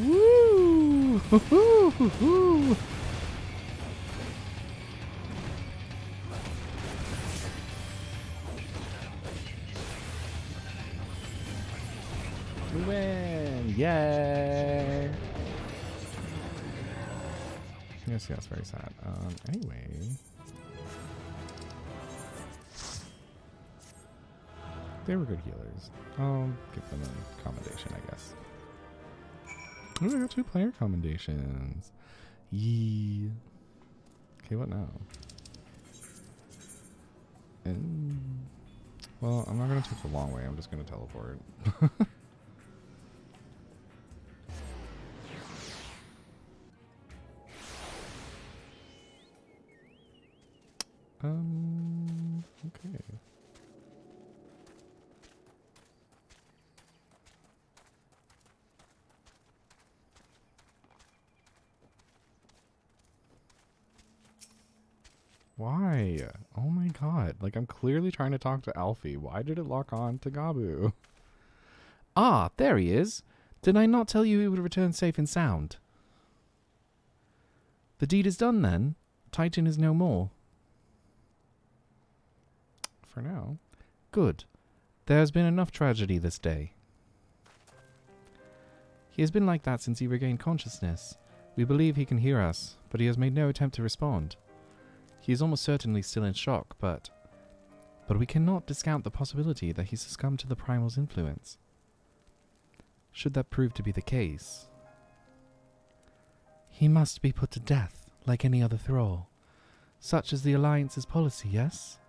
Woo! Hoo-hoo! We win! Yay! Yes, yes, very sad. Anyway. They were good healers. I'll give them an commendation, I guess. Ooh, I got 2 player commendations. Yee. Okay, what now? Well, I'm not going to take the long way. I'm just going to teleport. Okay. Why? Oh my god. Like, I'm clearly trying to talk to Alfie. Why did it lock on to Gabu? Ah, there he is. Did I not tell you he would return safe and sound? The deed is done then. Titan is no more. For now. Good. There has been enough tragedy this day. He has been like that since he regained consciousness. We believe he can hear us, but he has made no attempt to respond. He is almost certainly still in shock, but we cannot discount the possibility that he succumbed to the Primal's influence. Should that prove to be the case, he must be put to death like any other thrall. Such is the Alliance's policy, yes?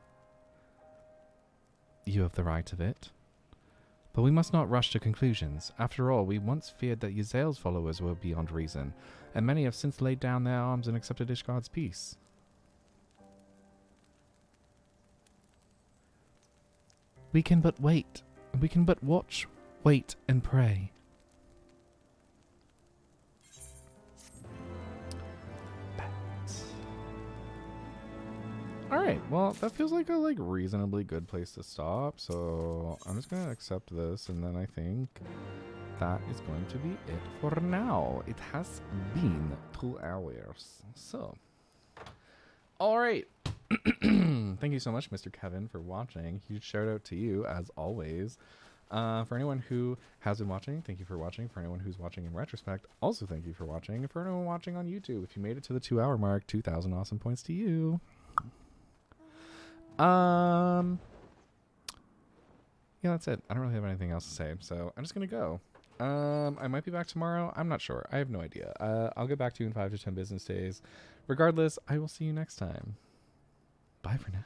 You have the right of it. But we must not rush to conclusions. After all, we once feared that Yzael's followers were beyond reason, and many have since laid down their arms and accepted Ishgard's peace. We can but wait. We can but watch, wait, and pray. Alright, well, that feels like a reasonably good place to stop, so I'm just going to accept this, and then I think that is going to be it for now. It has been 2 hours, so. Alright. Thank you so much, Mr. Kevin, for watching. Huge shout out to you, as always. For anyone who has been watching, thank you for watching. For anyone who's watching in retrospect, also thank you for watching. And for anyone watching on YouTube, if you made it to the 2 hour mark, 2,000 awesome points to you. yeah, that's it. I don't really have anything else to say, so I'm just gonna go. I might be back tomorrow. I'm not sure. I have no idea. I'll get back to you in 5 to 10 business days. Regardless, I will see you next time. Bye for now.